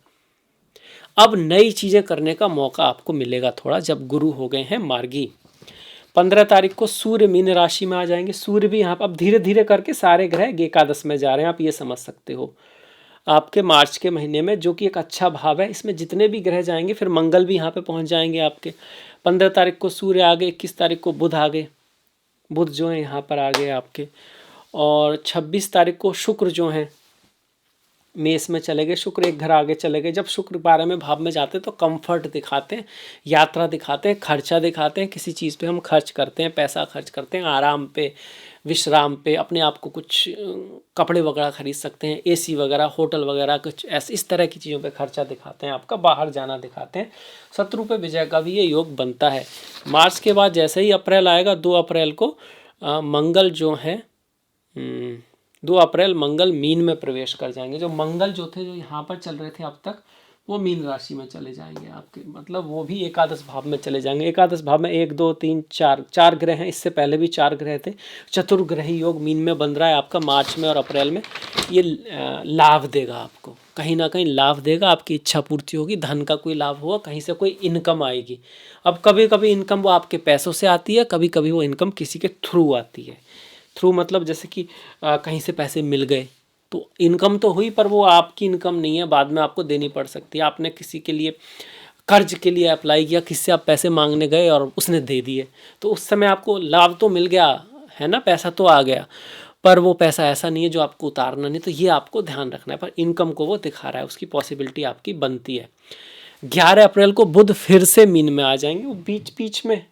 अब नई चीज़ें करने का मौका आपको मिलेगा थोड़ा, जब गुरु हो गए हैं मार्गी। 15 तारीख को सूर्य मीन राशि में आ जाएंगे। सूर्य भी यहाँ पर अब धीरे धीरे करके सारे ग्रह एकादश में जा रहे हैं, आप ये समझ सकते हो। आपके मार्च के महीने में, जो कि एक अच्छा भाव है, इसमें जितने भी ग्रह जाएंगे, फिर मंगल भी यहाँ पे पहुँच जाएंगे आपके। 15 तारीख को सूर्य आ गए, 21 तारीख को बुध आ गए, बुध जो है यहाँ पर आ गए आपके। और 26 तारीख को शुक्र जो हैं मेष में चले गए, शुक्र एक घर आगे चले गए। जब शुक्र 12वें भाव में जाते हैं तो कंफर्ट दिखाते हैं, यात्रा दिखाते हैं, खर्चा दिखाते हैं, किसी चीज़ पे हम खर्च करते हैं, पैसा खर्च करते हैं, आराम पे, विश्राम पे, अपने आप को कुछ कपड़े वगैरह खरीद सकते हैं, एसी वगैरह, होटल वगैरह, कुछ ऐसे इस तरह की चीज़ों पे खर्चा दिखाते हैं, आपका बाहर जाना दिखाते हैं। शत्रु पे विजय का भी ये योग बनता है। मार्च के बाद जैसे ही अप्रैल आएगा, 2 अप्रैल को मंगल जो है 2 अप्रैल मंगल मीन में प्रवेश कर जाएंगे। जो मंगल जो थे, जो यहाँ पर चल रहे थे अब तक, वो मीन राशि में चले जाएंगे आपके, मतलब वो भी एकादश भाव में चले जाएंगे। एकादश भाव में 1 2 3 4 ग्रह हैं, इससे पहले भी 4 ग्रह थे। चतुर्ग्रही योग मीन में बन रहा है आपका मार्च में और अप्रैल में। ये लाभ देगा आपको, कहीं ना कहीं लाभ देगा, आपकी इच्छा पूर्ति होगी, धन का कोई लाभ होगा, कहीं से कोई इनकम आएगी। अब कभी कभी इनकम वो आपके पैसों से आती है, कभी कभी वो इनकम किसी के थ्रू आती है। थ्रू मतलब जैसे कि कहीं से पैसे मिल गए तो इनकम तो हुई, पर वो आपकी इनकम नहीं है, बाद में आपको देनी पड़ सकती है। आपने किसी के लिए कर्ज के लिए अप्लाई किया, किसी से आप पैसे मांगने गए और उसने दे दिए, तो उस समय आपको लाभ तो मिल गया है ना, पैसा तो आ गया, पर वो पैसा ऐसा नहीं है जो आपको उतारना नहीं। तो ये आपको ध्यान रखना है, पर इनकम को वो दिखा रहा है, उसकी पॉसिबिलिटी आपकी बनती है। 11 अप्रैल को बुध फिर से मीन में आ जाएंगे। वो बीच बीच में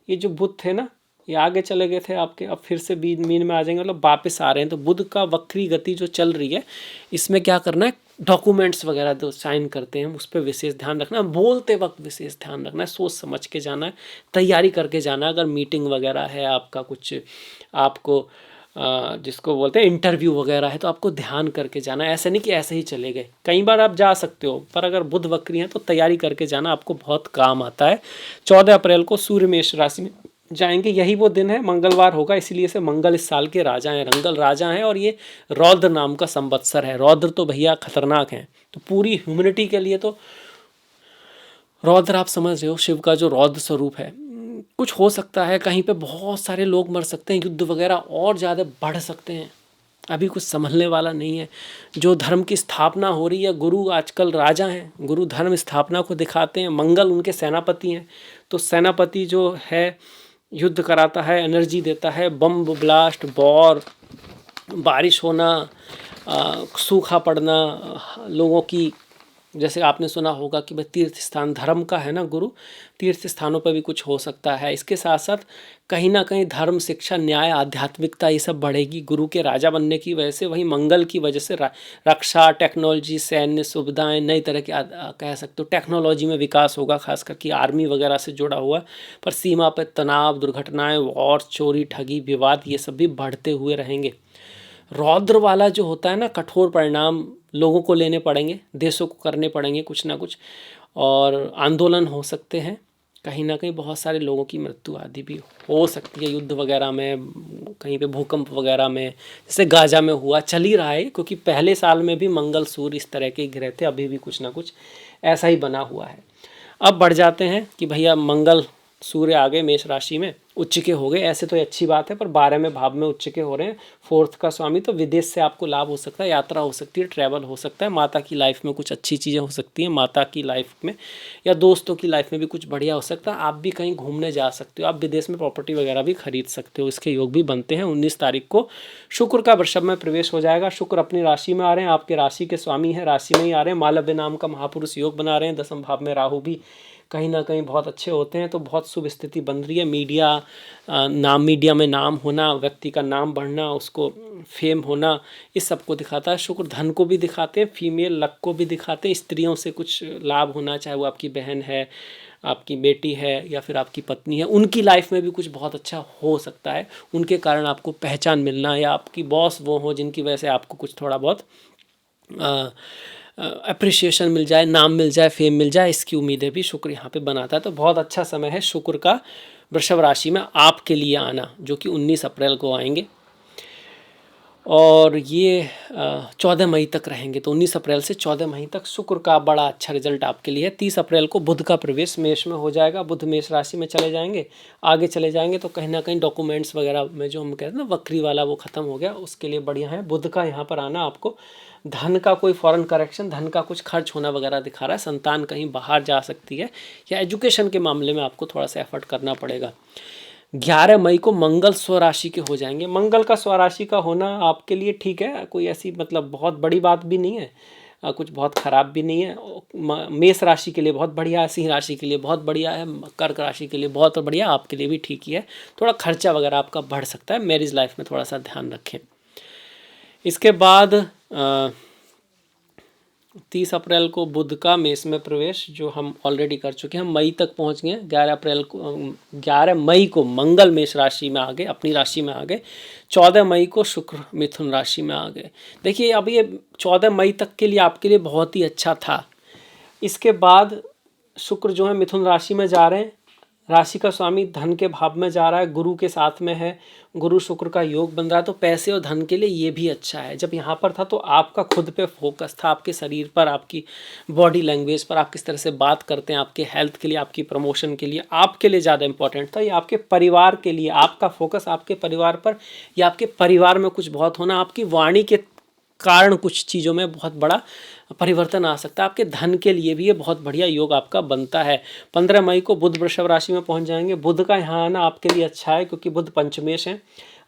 ये जो बुध थे ना, ये आगे चले गए थे आपके, अब फिर से बीच मीन में आ जाएंगे, मतलब वापस आ रहे हैं। तो बुध का वक्री गति जो चल रही है, इसमें क्या करना है, डॉक्यूमेंट्स वगैरह जो साइन करते हैं उस पर विशेष ध्यान रखना है, बोलते वक्त विशेष ध्यान रखना है, सोच समझ के जाना है, तैयारी करके जाना है। अगर मीटिंग वगैरह है आपका, कुछ आपको जिसको बोलते हैं इंटरव्यू वगैरह है, तो आपको ध्यान करके जाना है। ऐसे नहीं कि ऐसे ही चले गए, कई बार आप जा सकते हो, पर अगर बुध वक्री हैं तो तैयारी करके जाना, आपको बहुत काम आता है। 14 अप्रैल को सूर्य मेष राशि में जाएंगे, यही वो दिन है, मंगलवार होगा, इसलिए से मंगल इस साल के राजा हैं, रंगल राजा हैं, और ये रौद्र नाम का संवत्सर है। रौद्र तो भैया खतरनाक हैं, तो पूरी ह्यूमनिटी के लिए तो रौद्र आप समझ रहे हो, शिव का जो रौद्र स्वरूप है। कुछ हो सकता है, कहीं पे बहुत सारे लोग मर सकते हैं, युद्ध वगैरह और ज़्यादा बढ़ सकते हैं, अभी कुछ संभलने वाला नहीं है। जो धर्म की स्थापना हो रही है, गुरु आजकल राजा हैं, गुरु धर्म स्थापना को दिखाते हैं, मंगल उनके सेनापति हैं। तो सेनापति जो है युद्ध कराता है, एनर्जी देता है, बम ब्लास्ट, वॉर, बारिश होना, सूखा पड़ना, लोगों की, जैसे आपने सुना होगा कि भाई तीर्थ स्थान धर्म का है ना गुरु, तीर्थ स्थानों पर भी कुछ हो सकता है। इसके साथ साथ कहीं ना कहीं धर्म, शिक्षा, न्याय, आध्यात्मिकता ये सब बढ़ेगी गुरु के राजा बनने की वजह से। वहीं मंगल की वजह से रक्षा, टेक्नोलॉजी, सैन्य सुविधाएं, नई तरह के कह सकते हो टेक्नोलॉजी में विकास होगा, खास करके आर्मी वगैरह से जुड़ा हुआ। पर सीमा पर तनाव, दुर्घटनाएं, वॉर, चोरी, ठगी, विवाद, ये सब भी बढ़ते हुए रहेंगे। रौद्र वाला जो होता है ना, कठोर परिणाम लोगों को लेने पड़ेंगे, देशों को करने पड़ेंगे कुछ ना कुछ, और आंदोलन हो सकते हैं, कहीं ना कहीं बहुत सारे लोगों की मृत्यु आदि भी हो सकती है युद्ध वगैरह में, कहीं पे भूकंप वगैरह में, जैसे गाजा में हुआ, चल ही रहा है, क्योंकि पहले साल में भी मंगल सूर्य इस तरह के ग्रह थे, अभी भी कुछ ना कुछ ऐसा ही बना हुआ है। अब बढ़ जाते हैं कि भैया मंगल सूर्य आ गए मेष राशि में, उच्च के हो गए, ऐसे तो अच्छी बात है, पर 12वें भाव में उच्च के हो रहे हैं, फोर्थ का स्वामी, तो विदेश से आपको लाभ हो सकता है, यात्रा हो सकती है, ट्रैवल हो सकता है, माता की लाइफ में कुछ अच्छी चीज़ें हो सकती हैं, माता की लाइफ में या दोस्तों की लाइफ में भी कुछ बढ़िया हो सकता है। आप भी कहीं घूमने जा सकते हो, आप विदेश में प्रॉपर्टी वगैरह भी खरीद सकते हो, इसके योग भी बनते हैं। 19 तारीख को शुक्र का वृषभ में प्रवेश हो जाएगा। शुक्र अपनी राशि में आ रहे हैं, आपके राशि के स्वामी हैं, राशि में ही आ रहे हैं, मालव्य नाम का महापुरुष योग बना रहे हैं। 10वें भाव में राहु भी कहीं ना कहीं बहुत अच्छे होते हैं, तो बहुत शुभ स्थिति बन रही है। मीडिया में नाम होना, व्यक्ति का नाम बढ़ना, उसको फेम होना, इस सब को दिखाता है। शुक्र धन को भी दिखाते हैं, फीमेल लक को भी दिखाते हैं, स्त्रियों से कुछ लाभ होना, चाहे वो आपकी बहन है, आपकी बेटी है, या फिर आपकी पत्नी है, उनकी लाइफ में भी कुछ बहुत अच्छा हो सकता है, उनके कारण आपको पहचान मिलना, या आपकी बॉस वो हो जिनकी वजह से आपको कुछ थोड़ा बहुत अप्रिसिएशन मिल जाए, नाम मिल जाए, फेम मिल जाए, इसकी उम्मीदें भी शुक्र यहाँ पे बनाता है। तो बहुत अच्छा समय है शुक्र का वृषभ राशि में आपके लिए आना, जो कि 19 अप्रैल को आएंगे और ये 14 मई तक रहेंगे। तो 19 अप्रैल से 14 मई तक शुक्र का बड़ा अच्छा रिजल्ट आपके लिए है। 30 अप्रैल को बुध का प्रवेश मेष में हो जाएगा, बुध मेष राशि में चले जाएंगे, आगे चले जाएंगे तो कहीं ना कहीं डॉक्यूमेंट्स वगैरह में जो हम कहते हैं ना वक्री वाला, वो खत्म हो गया, उसके लिए बढ़िया है। बुध का यहाँ पर आना आपको धन का कोई फॉरेन करेक्शन, धन का कुछ खर्च होना वगैरह दिखा रहा है, संतान कहीं बाहर जा सकती है, या एजुकेशन के मामले में आपको थोड़ा सा एफर्ट करना पड़ेगा। 11 मई को मंगल स्वराशि के हो जाएंगे। मंगल का स्वराशि का होना आपके लिए ठीक है, कोई ऐसी मतलब बहुत बड़ी बात भी नहीं है, कुछ बहुत ख़राब भी नहीं है। मेष राशि के लिए बहुत बढ़िया है, सिंह राशि के लिए बहुत बढ़िया है, कर्क राशि के लिए बहुत बढ़िया, आपके लिए भी ठीक ही है। थोड़ा खर्चा वगैरह आपका बढ़ सकता है, मैरिज लाइफ में थोड़ा सा ध्यान रखें। इसके बाद 30 अप्रैल को बुध का मेष में प्रवेश, जो हम ऑलरेडी कर चुके हैं, मई तक पहुंच गए। 11 मई को मंगल मेष राशि में आ गए, अपनी राशि में आ गए। 14 मई को शुक्र मिथुन राशि में आ गए। देखिए अब ये 14 मई तक के लिए आपके लिए बहुत ही अच्छा था। इसके बाद शुक्र जो है मिथुन राशि में जा रहे हैं, राशि का स्वामी धन के भाव में जा रहा है, गुरु के साथ में है, गुरु शुक्र का योग बन रहा है, तो पैसे और धन के लिए ये भी अच्छा है। जब यहाँ पर था तो आपका खुद पे फोकस था, आपके शरीर पर, आपकी बॉडी लैंग्वेज पर, आप किस तरह से बात करते हैं, आपके हेल्थ के लिए, आपकी प्रमोशन के लिए, आपके लिए ज़्यादा इंपॉर्टेंट था। ये आपके परिवार के लिए, आपका फोकस आपके परिवार पर, या आपके परिवार में कुछ बहुत होना, आपकी वाणी के कारण कुछ चीज़ों में बहुत बड़ा परिवर्तन आ सकता है। आपके धन के लिए भी ये बहुत बढ़िया योग आपका बनता है। 15 मई को बुध वृषभ राशि में पहुंच जाएंगे। बुध का यहाँ आना आपके लिए अच्छा है, क्योंकि बुध पंचमेश है।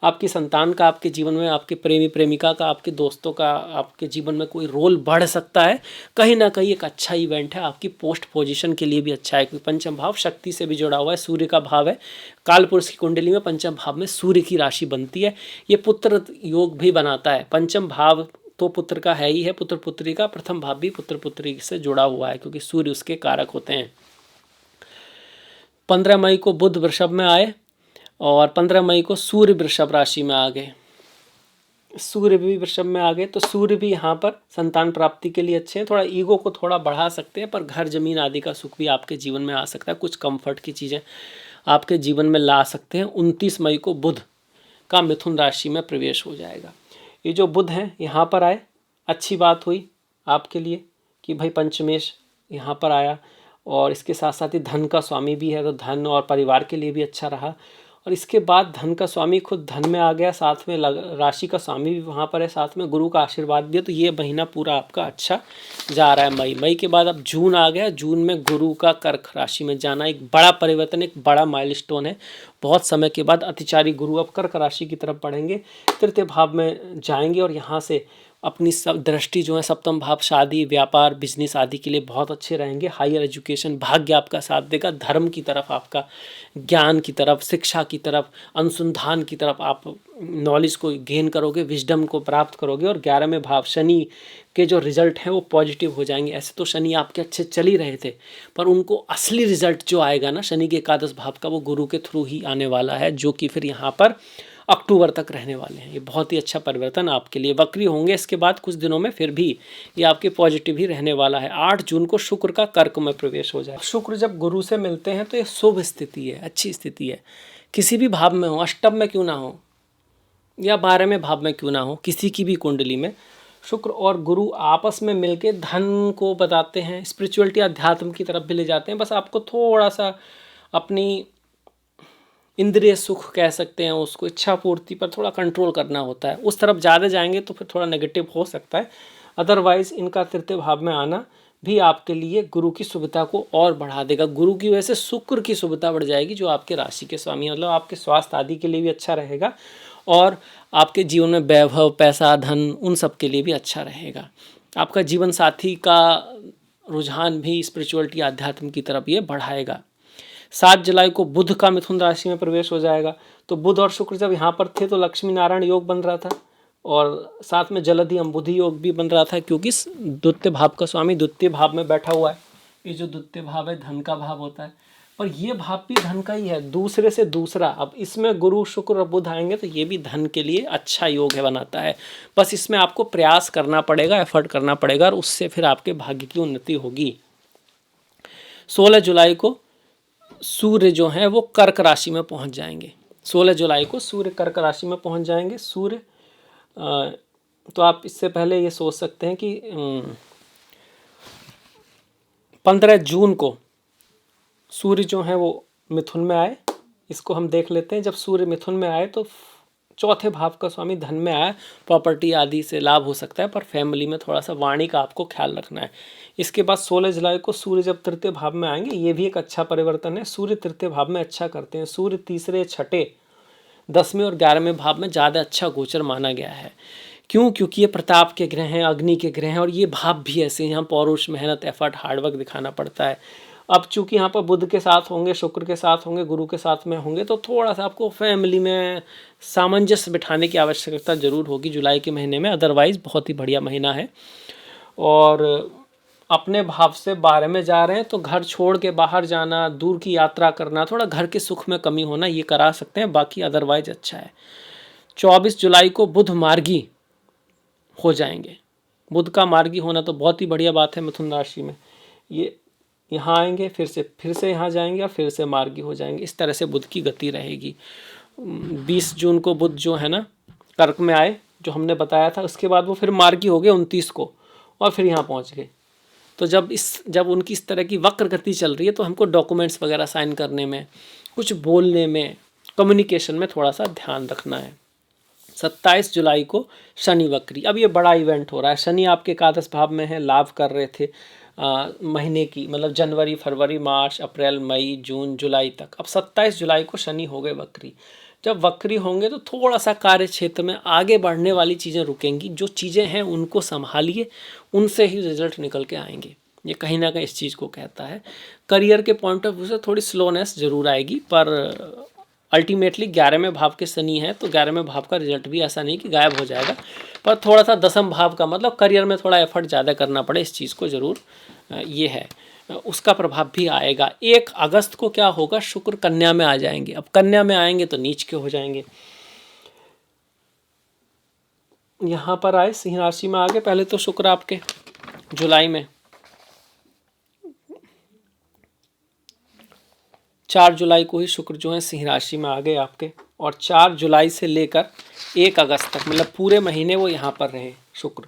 आपकी संतान का आपके जीवन में, आपके प्रेमी प्रेमिका का, आपके दोस्तों का आपके जीवन में कोई रोल बढ़ सकता है। कहीं ना कहीं एक अच्छा इवेंट है, आपकी पोस्ट पोजीशन के लिए भी अच्छा है, क्योंकि पंचम भाव शक्ति से भी जुड़ा हुआ है, सूर्य का भाव है। कालपुरुष की कुंडली में पंचम भाव में सूर्य की राशि बनती है। ये पुत्र योग भी बनाता है। पंचम भाव तो पुत्र का है ही है, पुत्र पुत्री का, प्रथम भाव भी पुत्र पुत्री से जुड़ा हुआ है, क्योंकि सूर्य उसके कारक होते हैं। 15 मई को बुध वृषभ में आए और 15 मई को सूर्य वृषभ राशि में आ गए। सूर्य भी वृषभ में आ गए, तो सूर्य भी यहाँ पर संतान प्राप्ति के लिए अच्छे हैं। थोड़ा ईगो को थोड़ा बढ़ा सकते हैं, पर घर जमीन आदि का सुख भी आपके जीवन में आ सकता है। कुछ कंफर्ट की चीज़ें आपके जीवन में ला सकते हैं। 29 मई को बुध का मिथुन राशि में प्रवेश हो जाएगा। ये जो बुध हैं यहाँ पर आए, अच्छी बात हुई आपके लिए कि भाई पंचमेश यहाँ पर आया, और इसके साथ साथ ही धन का स्वामी भी है, तो धन और परिवार के लिए भी अच्छा रहा। और इसके बाद धन का स्वामी खुद धन में आ गया, साथ में राशि का स्वामी भी वहाँ पर है, साथ में गुरु का आशीर्वाद भी है। तो ये महीना पूरा आपका अच्छा जा रहा है। मई के बाद अब जून आ गया। जून में गुरु का कर्क राशि में जाना एक बड़ा परिवर्तन, एक बड़ा माइलस्टोन है। बहुत समय के बाद अतिचारी गुरु अब कर्क राशि की तरफ बढ़ेंगे, तृतीय भाव में जाएंगे, और यहाँ से अपनी सब दृष्टि जो है सप्तम भाव, शादी, व्यापार, बिजनेस आदि के लिए बहुत अच्छे रहेंगे। हायर एजुकेशन, भाग्य आपका साथ देगा। धर्म की तरफ, आपका ज्ञान की तरफ, शिक्षा की तरफ, अनुसंधान की तरफ आप नॉलेज को गेन करोगे, विजडम को प्राप्त करोगे। और 11वें भाव शनि के जो रिजल्ट हैं वो पॉजिटिव हो जाएंगे। ऐसे तो शनि आपके अच्छे चल ही रहे थे, पर उनको असली रिजल्ट जो आएगा ना शनि के एकादश भाव का, वो गुरु के थ्रू ही आने वाला है, जो कि फिर यहाँ पर अक्टूबर तक रहने वाले हैं। ये बहुत ही अच्छा परिवर्तन आपके लिए। वक्री होंगे इसके बाद कुछ दिनों में, फिर भी ये आपके पॉजिटिव ही रहने वाला है। 8 जून को शुक्र का कर्क में प्रवेश हो जाए। शुक्र जब गुरु से मिलते हैं तो ये शुभ स्थिति है, अच्छी स्थिति है। किसी भी भाव में हो, अष्टम में क्यों ना हो या 12वें भाव में क्यों ना हो, किसी की भी कुंडली में शुक्र और गुरु आपस में मिलके धन को बताते हैं, स्पिरिचुअलिटी, अध्यात्म की तरफ भी ले जाते हैं। बस आपको थोड़ा सा अपनी इंद्रिय सुख कह सकते हैं उसको, इच्छा पूर्ति पर थोड़ा कंट्रोल करना होता है। उस तरफ ज़्यादा जाएंगे तो फिर थोड़ा नेगेटिव हो सकता है। अदरवाइज इनका तृतीय भाव में आना भी आपके लिए गुरु की शुभता को और बढ़ा देगा। गुरु की वजह से शुक्र की शुभता बढ़ जाएगी, जो आपके राशि के स्वामी, मतलब आपके स्वास्थ्य आदि के लिए भी अच्छा रहेगा, और आपके जीवन में वैभव, पैसा, धन, उन सब के लिए भी अच्छा रहेगा। आपका जीवन साथी का रुझान भी स्पिरिचुअलिटी, अध्यात्म की तरफ ये बढ़ाएगा। 7 जुलाई को बुध का मिथुन राशि में प्रवेश हो जाएगा। तो बुध और शुक्र जब यहाँ पर थे तो लक्ष्मी नारायण योग बन रहा था, और साथ में जलधि अंबुधि योग भी बन रहा था, क्योंकि द्वितीय भाव का स्वामी द्वितीय भाव में बैठा हुआ है। ये जो द्वितीय भाव है धन का भाव होता है, पर ये भाव भी धन का ही है, दूसरे से दूसरा। अब इसमें गुरु शुक्र और बुध आएंगे तो ये भी धन के लिए अच्छा योग है, बनाता है। बस इसमें आपको प्रयास करना पड़ेगा, एफर्ट करना पड़ेगा, और उससे फिर आपके भाग्य की उन्नति होगी। 16 जुलाई को सूर्य जो है वो कर्क राशि में पहुंच जाएंगे। 16 जुलाई को सूर्य कर्क राशि में पहुंच जाएंगे। सूर्य तो आप इससे पहले ये सोच सकते हैं कि 15 जून को सूर्य जो है वो मिथुन में आए। इसको हम देख लेते हैं। जब सूर्य मिथुन में आए तो चौथे भाव का स्वामी धन में आया, प्रॉपर्टी आदि से लाभ हो सकता है, पर फैमिली में थोड़ा सा वाणी का आपको ख्याल रखना है। इसके बाद 16 जुलाई को सूर्य जब तृतीय भाव में आएंगे, ये भी एक अच्छा परिवर्तन है। सूर्य तृतीय भाव में अच्छा करते हैं। सूर्य तीसरे, छठे, 10वें और 11वें भाव में ज़्यादा अच्छा गोचर माना गया है। क्यों? क्योंकि ये प्रताप के ग्रह हैं, अग्नि के ग्रह हैं, और ये भाव भी ऐसे हैं, यहाँ पौरुष, मेहनत, एफर्ट, हार्डवर्क दिखाना पड़ता है। अब चूंकि यहाँ पर बुध के साथ होंगे, शुक्र के साथ होंगे, गुरु के साथ में होंगे, तो थोड़ा सा आपको फैमिली में सामंजस्य बिठाने की आवश्यकता जरूर होगी जुलाई के महीने में। अदरवाइज बहुत ही बढ़िया महीना है। और अपने भाव से 12 में जा रहे हैं तो घर छोड़ के बाहर जाना, दूर की यात्रा करना, थोड़ा घर के सुख में कमी होना, ये करा सकते हैं। बाकी अदरवाइज अच्छा है। 24 जुलाई को बुध मार्गी हो जाएंगे। बुध का मार्गी होना तो बहुत ही बढ़िया बात है मिथुन राशि में। ये यहाँ आएंगे, फिर से यहाँ जाएंगे और फिर से मार्गी हो जाएंगे। इस तरह से बुध की गति रहेगी। 20 जून को बुध जो है ना कर्क में आए, जो हमने बताया था। उसके बाद वो फिर मार्गी हो गए 29 को, और फिर यहाँ पहुँच गए। तो जब उनकी इस तरह की वक्र गति चल रही है तो हमको डॉक्यूमेंट्स वगैरह साइन करने में, कुछ बोलने में, कम्युनिकेशन में थोड़ा सा ध्यान रखना है। 27 जुलाई को शनि वक्री। अब ये बड़ा इवेंट हो रहा है। शनि आपके एकादश भाव में है, लाभ कर रहे थे महीने की, मतलब जनवरी, फरवरी, मार्च, अप्रैल, मई, जून, जुलाई तक। अब 27 जुलाई को शनि हो गए वक्री। जब वक्री होंगे तो थोड़ा सा कार्य क्षेत्र में आगे बढ़ने वाली चीज़ें रुकेंगी। जो चीज़ें हैं उनको संभालिए, उनसे ही रिजल्ट निकल के आएंगे। ये कहीं ना कहीं इस चीज़ को कहता है। करियर के पॉइंट ऑफ व्यू से थोड़ी स्लोनेस जरूर आएगी, पर अल्टीमेटली 11वें भाव के शनि है, तो 11वें भाव का रिजल्ट भी ऐसा नहीं कि गायब हो जाएगा, पर थोड़ा सा 10वें भाव का, मतलब करियर में थोड़ा एफर्ट ज़्यादा करना पड़े, इस चीज़ को ज़रूर ये है, उसका प्रभाव भी आएगा। 1 अगस्त को क्या होगा, शुक्र कन्या में आ जाएंगे। अब कन्या में आएंगे तो नीच के हो जाएंगे। यहाँ पर आए, सिंह राशि में आ गए। पहले तो शुक्र आपके जुलाई में 4 जुलाई को ही शुक्र जो है सिंह राशि में आ गए आपके, और 4 जुलाई से लेकर 1 अगस्त तक, मतलब पूरे महीने वो यहाँ पर रहे शुक्र।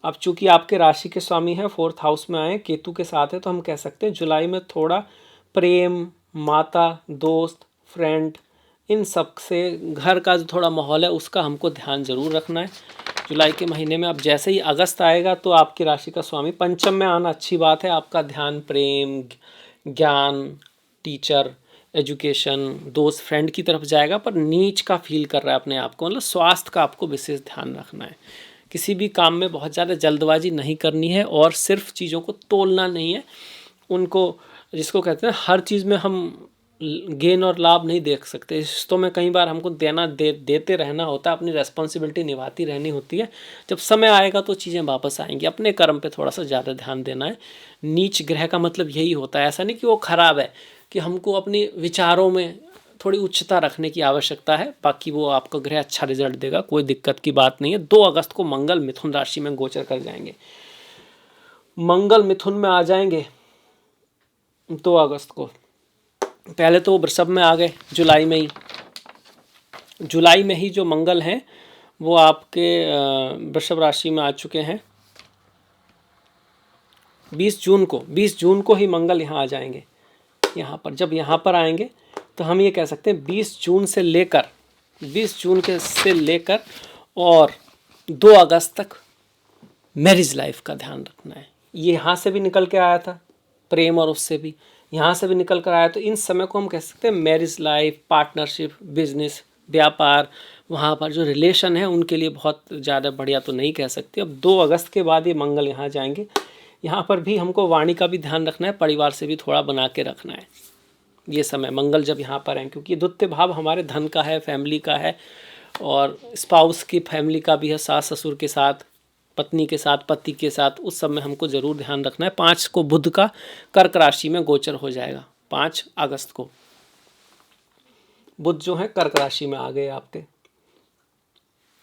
अब चूंकि आपके राशि के स्वामी हैं, 4th हाउस में आए, केतु के साथ है, तो हम कह सकते हैं जुलाई में थोड़ा प्रेम, माता, दोस्त, फ्रेंड, इन सब से घर का जो थोड़ा माहौल है उसका हमको ध्यान जरूर रखना है जुलाई के महीने में। अब जैसे ही अगस्त आएगा तो आपकी राशि का स्वामी पंचम में आना अच्छी बात है। आपका ध्यान प्रेम, ज्ञान, टीचर, एजुकेशन, दोस्त, फ्रेंड की तरफ जाएगा, पर नीच का फील कर रहा है अपने आप को, मतलब स्वास्थ्य का आपको विशेष ध्यान रखना है। किसी भी काम में बहुत ज़्यादा जल्दबाजी नहीं करनी है, और सिर्फ चीज़ों को तोलना नहीं है उनको, जिसको कहते हैं हर चीज़ में हम गेन और लाभ नहीं देख सकते। रिश्तों में कई बार हमको देते रहना होता है, अपनी रेस्पॉन्सिबिलिटी निभाती रहनी होती है। जब समय आएगा तो चीज़ें वापस आएंगी। अपने कर्म पे थोड़ा सा ज़्यादा ध्यान देना है। नीच ग्रह का मतलब यही होता है, ऐसा नहीं कि वो खराब है, कि हमको अपने विचारों में थोड़ी उच्चता रखने की आवश्यकता है। बाकी वो आपका ग्रह अच्छा रिजल्ट देगा, कोई दिक्कत की बात नहीं है। 2 अगस्त को मंगल मिथुन राशि में गोचर कर जाएंगे। मंगल मिथुन में आ जाएंगे 2 अगस्त को। पहले तो वो वृषभ में आ गए जुलाई में ही जो मंगल हैं वो आपके वृषभ राशि में आ चुके हैं। 20 जून को ही मंगल यहाँ आ जाएंगे। यहाँ पर जब यहाँ पर आएंगे तो हम ये कह सकते हैं 20 जून से लेकर और 2 अगस्त तक मैरिज लाइफ का ध्यान रखना है। ये यहाँ से भी निकल के आया था, प्रेम, और उससे भी यहाँ से भी निकल कर आया, तो इन समय को हम कह सकते हैं मैरिज लाइफ, पार्टनरशिप, बिजनेस, व्यापार, वहाँ पर जो रिलेशन है उनके लिए बहुत ज़्यादा बढ़िया तो नहीं कह सकते। अब 2 अगस्त के बाद ये मंगल यहाँ जाएंगे। यहाँ पर भी हमको वाणी का भी ध्यान रखना है, परिवार से भी थोड़ा बना के रखना है ये समय, मंगल जब यहाँ पर हैं, क्योंकि द्वितीय भाव हमारे धन का है, फैमिली का है, और स्पाउस की फैमिली का भी है, सास ससुर के साथ, पत्नी के साथ, पति के साथ। उस सब में हमको ज़रूर ध्यान रखना है। 5 को बुध का कर्क राशि में गोचर हो जाएगा। 5 अगस्त को बुध जो है कर्क राशि में आ गए आपके,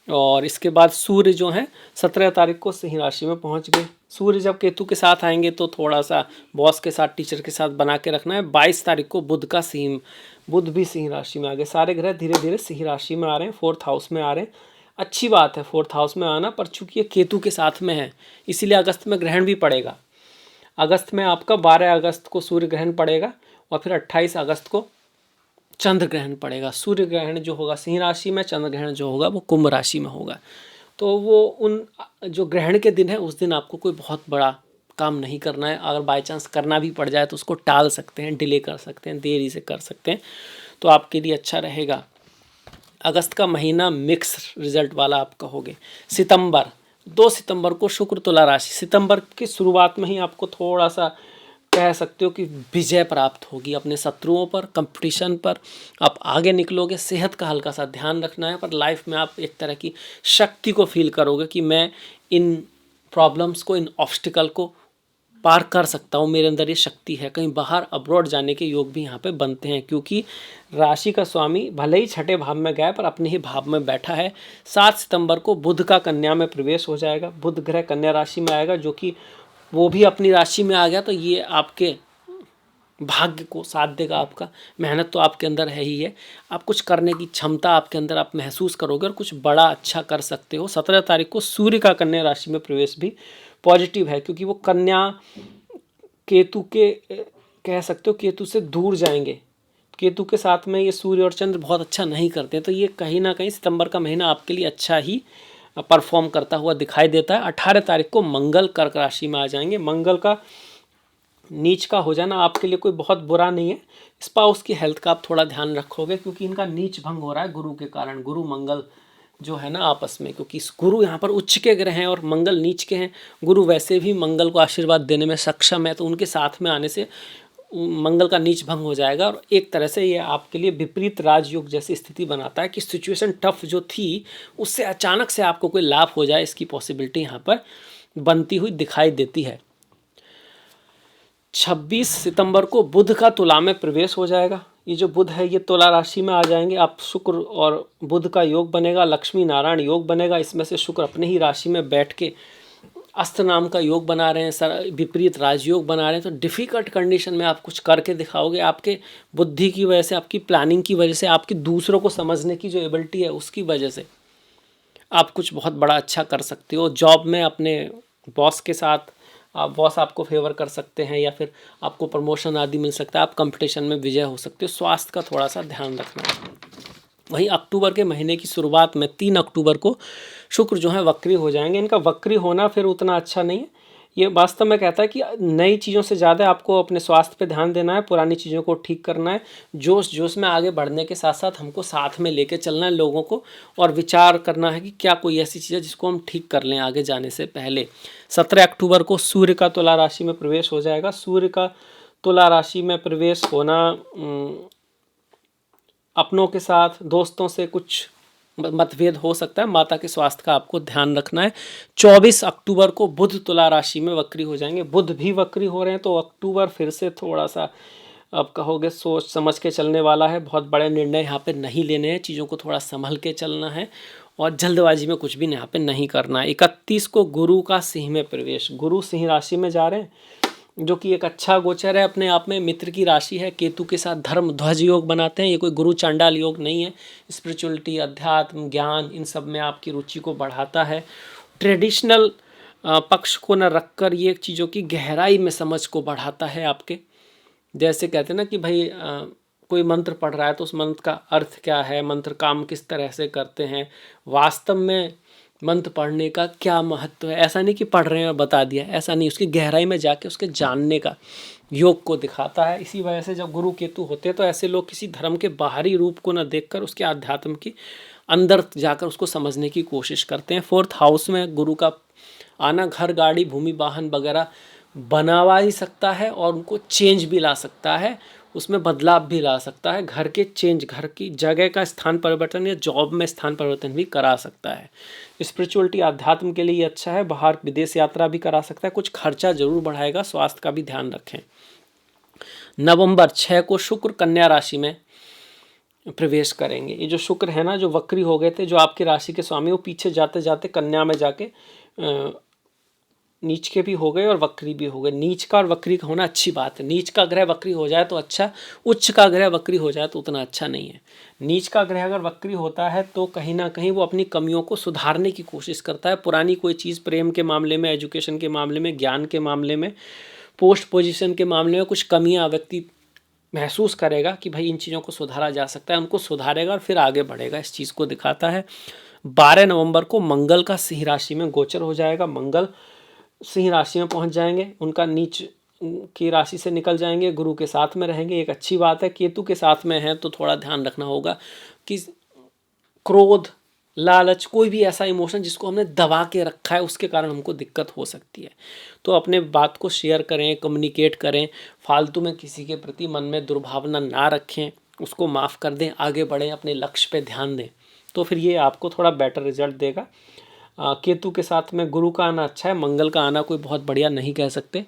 और इसके बाद सूर्य जो है 17 तारीख को सिंह राशि में पहुंच गए। सूर्य जब केतु के साथ आएंगे तो थोड़ा सा बॉस के साथ, टीचर के साथ बना के रखना है। 22 तारीख को बुध भी सिंह राशि में आ गए। सारे ग्रह धीरे धीरे सिंह राशि में आ रहे हैं, 4th हाउस में आ रहे हैं। अच्छी बात है 4th हाउस में आना, पर चूंकि ये केतु के साथ में है इसीलिए अगस्त में ग्रहण भी पड़ेगा। अगस्त में आपका 12 अगस्त को सूर्य ग्रहण पड़ेगा और फिर 28 अगस्त को चंद्र ग्रहण पड़ेगा। सूर्य ग्रहण जो होगा सिंह राशि में, चंद्र ग्रहण जो होगा वो कुंभ राशि में होगा। तो वो उन जो ग्रहण के दिन है उस दिन आपको कोई बहुत बड़ा काम नहीं करना है। अगर बाय चांस करना भी पड़ जाए तो उसको टाल सकते हैं, डिले कर सकते हैं, देरी से कर सकते हैं, तो आपके लिए अच्छा रहेगा। अगस्त का महीना मिक्स रिजल्ट वाला आप कहोगे। 2 सितंबर को शुक्र तुला राशि, सितंबर की शुरुआत में ही आपको थोड़ा सा कह सकते हो कि विजय प्राप्त होगी अपने शत्रुओं पर, कंपटीशन पर आप आगे निकलोगे। सेहत का हल्का सा ध्यान रखना है, पर लाइफ में आप एक तरह की शक्ति को फील करोगे कि मैं इन प्रॉब्लम्स को, इन ऑब्स्टिकल को पार कर सकता हूँ, मेरे अंदर ये शक्ति है। कहीं बाहर अब्रॉड जाने के योग भी यहाँ पे बनते हैं, क्योंकि राशि का स्वामी भले ही 6ठे भाव में गया पर अपने ही भाव में बैठा है। 7 सितंबर को बुध का कन्या में प्रवेश हो जाएगा। बुध ग्रह कन्या राशि में आएगा, जो कि वो भी अपनी राशि में आ गया, तो ये आपके भाग्य को साथ देगा। आपका मेहनत तो आपके अंदर है ही है, आप कुछ करने की क्षमता आपके अंदर आप महसूस करोगे और कुछ बड़ा अच्छा कर सकते हो। 17 तारीख को सूर्य का कन्या राशि में प्रवेश भी पॉजिटिव है, क्योंकि वो कन्या केतु के कह सकते हो केतु से दूर जाएंगे। केतु के साथ में ये सूर्य और चंद्र बहुत अच्छा नहीं करते, तो ये कहीं ना कहीं सितंबर का महीना आपके लिए अच्छा ही परफॉर्म करता हुआ दिखाई देता है। 18 तारीख को मंगल कर्क राशि में आ जाएंगे। मंगल का नीच का हो जाना आपके लिए कोई बहुत बुरा नहीं है। स्पाउस की हेल्थ का आप थोड़ा ध्यान रखोगे, क्योंकि इनका नीच भंग हो रहा है गुरु के कारण। गुरु मंगल जो है ना आपस में, क्योंकि गुरु यहाँ पर उच्च के ग्रह हैं और मंगल नीच के हैं। गुरु वैसे भी मंगल को आशीर्वाद देने में सक्षम है, तो उनके साथ में आने से मंगल का नीच भंग हो जाएगा और एक तरह से ये आपके लिए विपरीत राजयोग जैसी स्थिति बनाता है कि सिचुएशन टफ जो थी उससे अचानक से आपको कोई लाभ हो जाए, इसकी पॉसिबिलिटी यहाँ पर बनती हुई दिखाई देती है। 26 सितंबर को बुध का तुला में प्रवेश हो जाएगा। ये जो बुध है ये तुला राशि में आ जाएंगे। आप शुक्र और बुध का योग बनेगा, लक्ष्मी नारायण योग बनेगा। इसमें से शुक्र अपने ही राशि में बैठ के अस्त्र नाम का योग बना रहे हैं, सर विपरीत राजयोग बना रहे हैं। तो डिफ़िकल्ट कंडीशन में आप कुछ करके दिखाओगे। आपके बुद्धि की वजह से, आपकी प्लानिंग की वजह से, आपकी दूसरों को समझने की जो एबिलिटी है उसकी वजह से आप कुछ बहुत बड़ा अच्छा कर सकते हो। जॉब में अपने बॉस के साथ बॉस आपको फेवर कर सकते हैं या फिर आपको प्रमोशन आदि मिल सकता है। आप कंपटीशन में विजय हो सकते हो। स्वास्थ्य का थोड़ा सा ध्यान रखना है। वहीं अक्टूबर के महीने की शुरुआत में 3 अक्टूबर को शुक्र जो है वक्री हो जाएंगे। इनका वक्री होना फिर उतना अच्छा नहीं है। ये वास्तव में कहता है कि नई चीज़ों से ज़्यादा आपको अपने स्वास्थ्य पे ध्यान देना है, पुरानी चीज़ों को ठीक करना है। जोश में आगे बढ़ने के साथ साथ हमको साथ में लेके चलना है लोगों को, और विचार करना है कि क्या कोई ऐसी चीज़ है जिसको हम ठीक कर लें आगे जाने से पहले। 17 अक्टूबर को सूर्य का तुला राशि में प्रवेश हो जाएगा। सूर्य का तुला राशि में प्रवेश होना अपनों के साथ, दोस्तों से कुछ मतभेद हो सकता है। माता के स्वास्थ्य का आपको ध्यान रखना है। 24 अक्टूबर को बुध तुला राशि में वक्री हो जाएंगे। बुध भी वक्री हो रहे हैं, तो अक्टूबर फिर से थोड़ा सा आप कहोगे सोच समझ के चलने वाला है। बहुत बड़े निर्णय यहाँ पे नहीं लेने हैं, चीज़ों को थोड़ा संभल के चलना है और जल्दबाजी में कुछ भी यहाँ पे नहीं करना है। 31 को गुरु का सिंह में प्रवेश, गुरु सिंह राशि में जा रहे हैं, जो कि एक अच्छा गोचर है अपने आप में। मित्र की राशि है, केतु के साथ धर्म ध्वज योग बनाते हैं। ये कोई गुरु चांडाल योग नहीं है। स्पिरिचुअलिटी, अध्यात्म, ज्ञान, इन सब में आपकी रुचि को बढ़ाता है। ट्रेडिशनल पक्ष को न रखकर ये चीज़ों की गहराई में समझ को बढ़ाता है आपके। जैसे कहते हैं ना कि भाई कोई मंत्र पढ़ रहा है तो उस मंत्र का अर्थ क्या है, मंत्र काम किस तरह से करते हैं, वास्तव में मंत्र पढ़ने का क्या महत्व है। ऐसा नहीं कि पढ़ रहे हैं और बता दिया, ऐसा नहीं, उसकी गहराई में जाके उसके जानने का योग को दिखाता है। इसी वजह से जब गुरु केतु होते हैं तो ऐसे लोग किसी धर्म के बाहरी रूप को न देखकर उसके आध्यात्म की अंदर जाकर उसको समझने की कोशिश करते हैं। 4th हाउस में गुरु का आना घर, गाड़ी, भूमि, वाहन वगैरह बनावा ही सकता है और उनको चेंज भी ला सकता है, उसमें बदलाव भी ला सकता है। घर के चेंज, घर की जगह का स्थान परिवर्तन या जॉब में स्थान परिवर्तन भी करा सकता है। स्पिरिचुअलिटी, अध्यात्म के लिए अच्छा है। बाहर विदेश यात्रा भी करा सकता है। कुछ खर्चा जरूर बढ़ाएगा, स्वास्थ्य का भी ध्यान रखें। नवंबर 6 को शुक्र कन्या राशि में प्रवेश करेंगे। ये जो शुक्र है ना, जो वक्री हो गए थे, जो आपकी राशि के स्वामी, वो पीछे जाते जाते कन्या में जाके नीच के भी हो गए और वक्री भी हो गए। नीच का और वक्री का होना अच्छी बात है। नीच का ग्रह वक्री हो जाए तो अच्छा, उच्च का ग्रह वक्री हो जाए तो उतना अच्छा नहीं है। नीच का ग्रह अगर वक्री होता है तो कहीं ना कहीं वो अपनी कमियों को सुधारने की कोशिश करता है। पुरानी कोई चीज़ प्रेम के मामले में, एजुकेशन के मामले में, ज्ञान के मामले में, पोस्ट पोजीशन के मामले में कुछ कमियां व्यक्ति महसूस करेगा कि भाई इन चीज़ों को सुधारा जा सकता है, उनको सुधारेगा और फिर आगे बढ़ेगा, इस चीज़ को दिखाता है। 12 नवंबर को मंगल का सिंह राशि में गोचर हो जाएगा। मंगल सिंह राशि में पहुंच जाएंगे, उनका नीच की राशि से निकल जाएंगे, गुरु के साथ में रहेंगे, एक अच्छी बात है। केतु के साथ में है तो थोड़ा ध्यान रखना होगा कि क्रोध, लालच, कोई भी ऐसा इमोशन जिसको हमने दबा के रखा है उसके कारण हमको दिक्कत हो सकती है। तो अपने बात को शेयर करें, कम्युनिकेट करें, फालतू में किसी के प्रति मन में दुर्भावना ना रखें, उसको माफ़ कर दें, आगे बढ़ें, अपने लक्ष्य पे ध्यान दें, तो फिर ये आपको थोड़ा बेटर रिजल्ट देगा। केतु के साथ में गुरु का आना अच्छा है, मंगल का आना कोई बहुत बढ़िया नहीं कह सकते।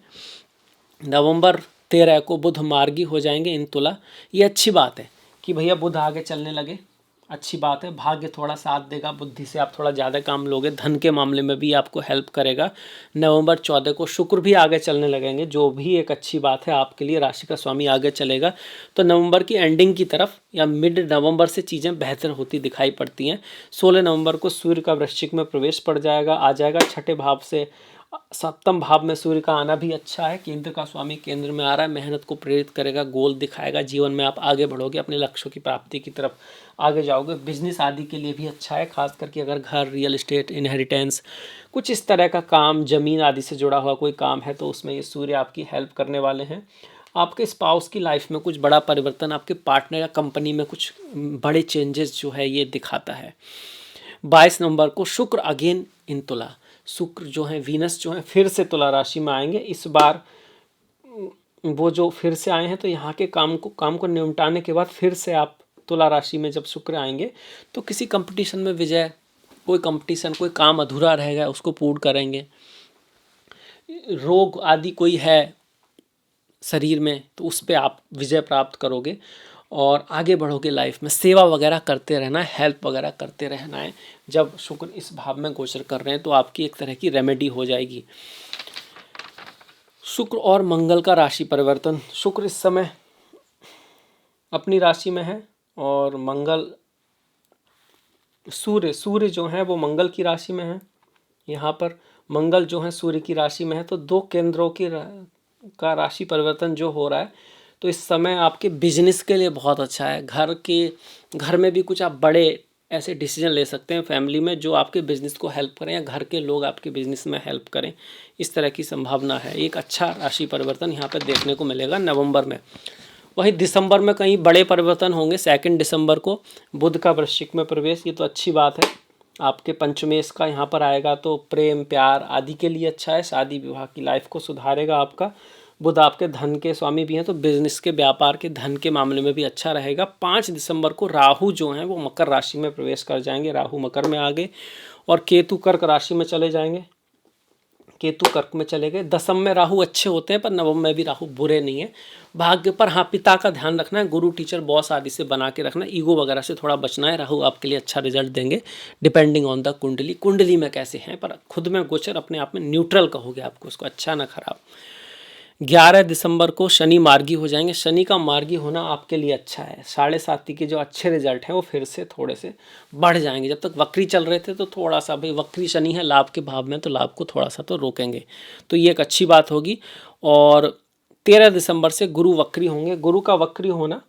नवंबर 13 को बुध मार्गी हो जाएंगे इन तुला। ये अच्छी बात है कि भैया बुध आगे चलने लगे, अच्छी बात है। भाग्य थोड़ा साथ देगा, बुद्धि से आप थोड़ा ज़्यादा काम लोगे, धन के मामले में भी आपको हेल्प करेगा। नवंबर 14 को शुक्र भी आगे चलने लगेंगे, जो भी एक अच्छी बात है आपके लिए। राशि का स्वामी आगे चलेगा तो नवंबर की एंडिंग की तरफ या मिड नवंबर से चीज़ें बेहतर होती दिखाई पड़ती हैं। 16 नवंबर को सूर्य का वृश्चिक में प्रवेश पड़ जाएगा, आ जाएगा छठे भाव से। सप्तम भाव में सूर्य का आना भी अच्छा है, केंद्र का स्वामी केंद्र में आ रहा है, मेहनत को प्रेरित करेगा, गोल दिखाएगा, जीवन में आप आगे बढ़ोगे, अपने लक्ष्यों की प्राप्ति की तरफ आगे जाओगे। बिजनेस आदि के लिए भी अच्छा है, खास करके अगर घर, रियल एस्टेट, इनहेरिटेंस, कुछ इस तरह का काम, जमीन आदि से जुड़ा हुआ कोई काम है तो उसमें ये सूर्य आपकी हेल्प करने वाले हैं। आपके स्पाउस की लाइफ में कुछ बड़ा परिवर्तन, आपके पार्टनर या कंपनी में कुछ बड़े चेंजेस जो है ये दिखाता है। 22 नवंबर को शुक्र अगेन इन तुला, शुक्र जो है, वीनस जो है फिर से तुला राशि में आएंगे। इस बार वो जो फिर से आए हैं तो यहाँ के काम को निपटाने के बाद फिर से आप तुला राशि में जब शुक्र आएंगे तो किसी कंपटीशन में विजय, कोई कंपटीशन, कोई काम अधूरा रहेगा उसको पूर्ण करेंगे। रोग आदि कोई है शरीर में तो उस पर आप विजय प्राप्त करोगे और आगे बढ़ोगे लाइफ में। सेवा वगैरह करते रहना है, हेल्प वगैरह करते रहना है। जब शुक्र इस भाव में गोचर कर रहे हैं तो आपकी एक तरह की रेमेडी हो जाएगी। शुक्र और मंगल का राशि परिवर्तन, शुक्र इस समय अपनी राशि में है और मंगल, सूर्य जो है वो मंगल की राशि में है। यहाँ पर मंगल जो है सूर्य की राशि में है तो दो केंद्रों की का राशि परिवर्तन जो हो रहा है तो इस समय आपके बिजनेस के लिए बहुत अच्छा है। घर में भी कुछ आप बड़े ऐसे डिसीजन ले सकते हैं फैमिली में जो आपके बिजनेस को हेल्प करें या घर के लोग आपके बिजनेस में हेल्प करें, इस तरह की संभावना है। एक अच्छा राशि परिवर्तन यहाँ पर देखने को मिलेगा नवंबर में। वहीं दिसंबर में कहीं बड़े परिवर्तन होंगे। 2 दिसंबर को बुध का वृश्चिक में प्रवेश, ये तो अच्छी बात है। आपके पंचमेश का यहाँ पर आएगा तो प्रेम, प्यार आदि के लिए अच्छा है, शादी विवाह की लाइफ को सुधारेगा आपका। बुध आपके धन के स्वामी भी हैं तो बिजनेस के, व्यापार के, धन के मामले में भी अच्छा रहेगा। 5 दिसंबर को राहु जो हैं वो मकर राशि में प्रवेश कर जाएंगे, राहु मकर में आ गए और केतु कर्क राशि में चले जाएंगे। केतु कर्क में चले गए। दसम में राहु अच्छे होते हैं पर नवम में भी राहु बुरे नहीं है। भाग्य पर हाँ, पिता का ध्यान रखना है, गुरु, टीचर, बॉस आदि से बना के रखना है, ईगो वगैरह से थोड़ा बचना है। राहु आपके लिए अच्छा रिजल्ट देंगे डिपेंडिंग ऑन द कुंडली। कुंडली में कैसे हैं पर खुद में गोचर अपने आप में न्यूट्रल कहोगे आपको, उसको अच्छा ना खराब। 11 दिसंबर को शनि मार्गी हो जाएंगे। शनि का मार्गी होना आपके लिए अच्छा है। 7.5 के जो अच्छे रिजल्ट हैं वो फिर से थोड़े से बढ़ जाएंगे। जब तक वक्री चल रहे थे तो थोड़ा सा, भाई वक्री शनि है लाभ के भाव में तो लाभ को थोड़ा सा तो रोकेंगे, तो ये एक अच्छी बात होगी। और 13 दिसंबर से गुरु वक्री होंगे। गुरु का वक्री होना,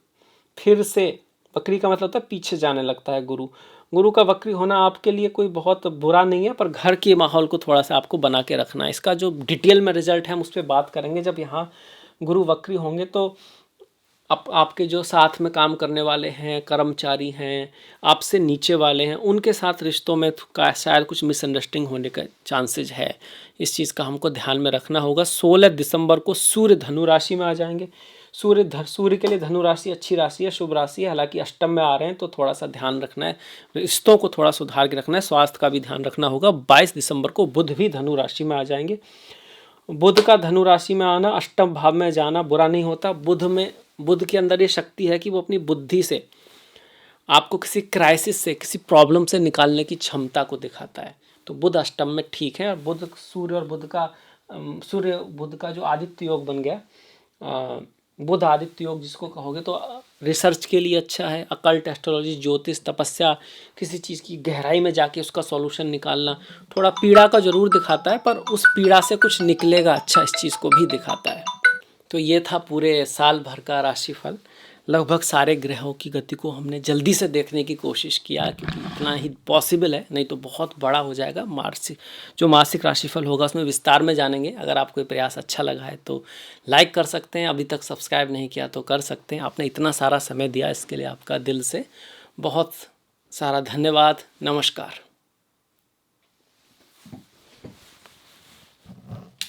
फिर से वक्री का मतलब होता है पीछे जाने लगता है गुरु का वक्री होना आपके लिए कोई बहुत बुरा नहीं है, पर घर के माहौल को थोड़ा सा आपको बना के रखना है। इसका जो डिटेल में रिजल्ट है हम उस पर बात करेंगे जब यहाँ गुरु वक्री होंगे। तो आपके जो साथ में काम करने वाले हैं, कर्मचारी हैं, आपसे नीचे वाले हैं, उनके साथ रिश्तों में शायद कुछ मिसअंडरस्टैंडिंग होने का चांसेज है। इस चीज़ का हमको ध्यान में रखना होगा। 16 दिसंबर को सूर्य धनु राशि में आ जाएंगे। सूर्य के लिए धनु राशि अच्छी राशि है, शुभ राशि है। हालांकि अष्टम में आ रहे हैं तो थोड़ा सा ध्यान रखना है, रिश्तों को थोड़ा सुधार के रखना है, स्वास्थ्य का भी ध्यान रखना होगा। 22 दिसंबर को बुध भी धनु राशि में आ जाएंगे। बुध का धनु राशि में आना, अष्टम भाव में जाना बुरा नहीं होता। बुध के अंदर ये शक्ति है कि वो अपनी बुद्धि से आपको किसी क्राइसिस से, किसी प्रॉब्लम से निकालने की क्षमता को दिखाता है। तो बुध अष्टम में ठीक है। और बुध, सूर्य और बुध का सूर्य बुध का जो आदित्य योग बन गया, बुध आदित्य योग जिसको कहोगे, तो रिसर्च के लिए अच्छा है। अकल्ट, एस्ट्रोलॉजी, ज्योतिष, तपस्या, किसी चीज़ की गहराई में जाके उसका सॉल्यूशन निकालना। थोड़ा पीड़ा का जरूर दिखाता है, पर उस पीड़ा से कुछ निकलेगा अच्छा, इस चीज़ को भी दिखाता है। तो ये था पूरे साल भर का राशिफल। लगभग सारे ग्रहों की गति को हमने जल्दी से देखने की कोशिश किया, क्योंकि इतना ही पॉसिबल है, नहीं तो बहुत बड़ा हो जाएगा। जो मासिक राशिफल होगा उसमें विस्तार में जानेंगे। अगर आपको ये प्रयास अच्छा लगा है तो लाइक कर सकते हैं, अभी तक सब्सक्राइब नहीं किया तो कर सकते हैं। आपने इतना सारा समय दिया, इसके लिए आपका दिल से बहुत सारा धन्यवाद। नमस्कार।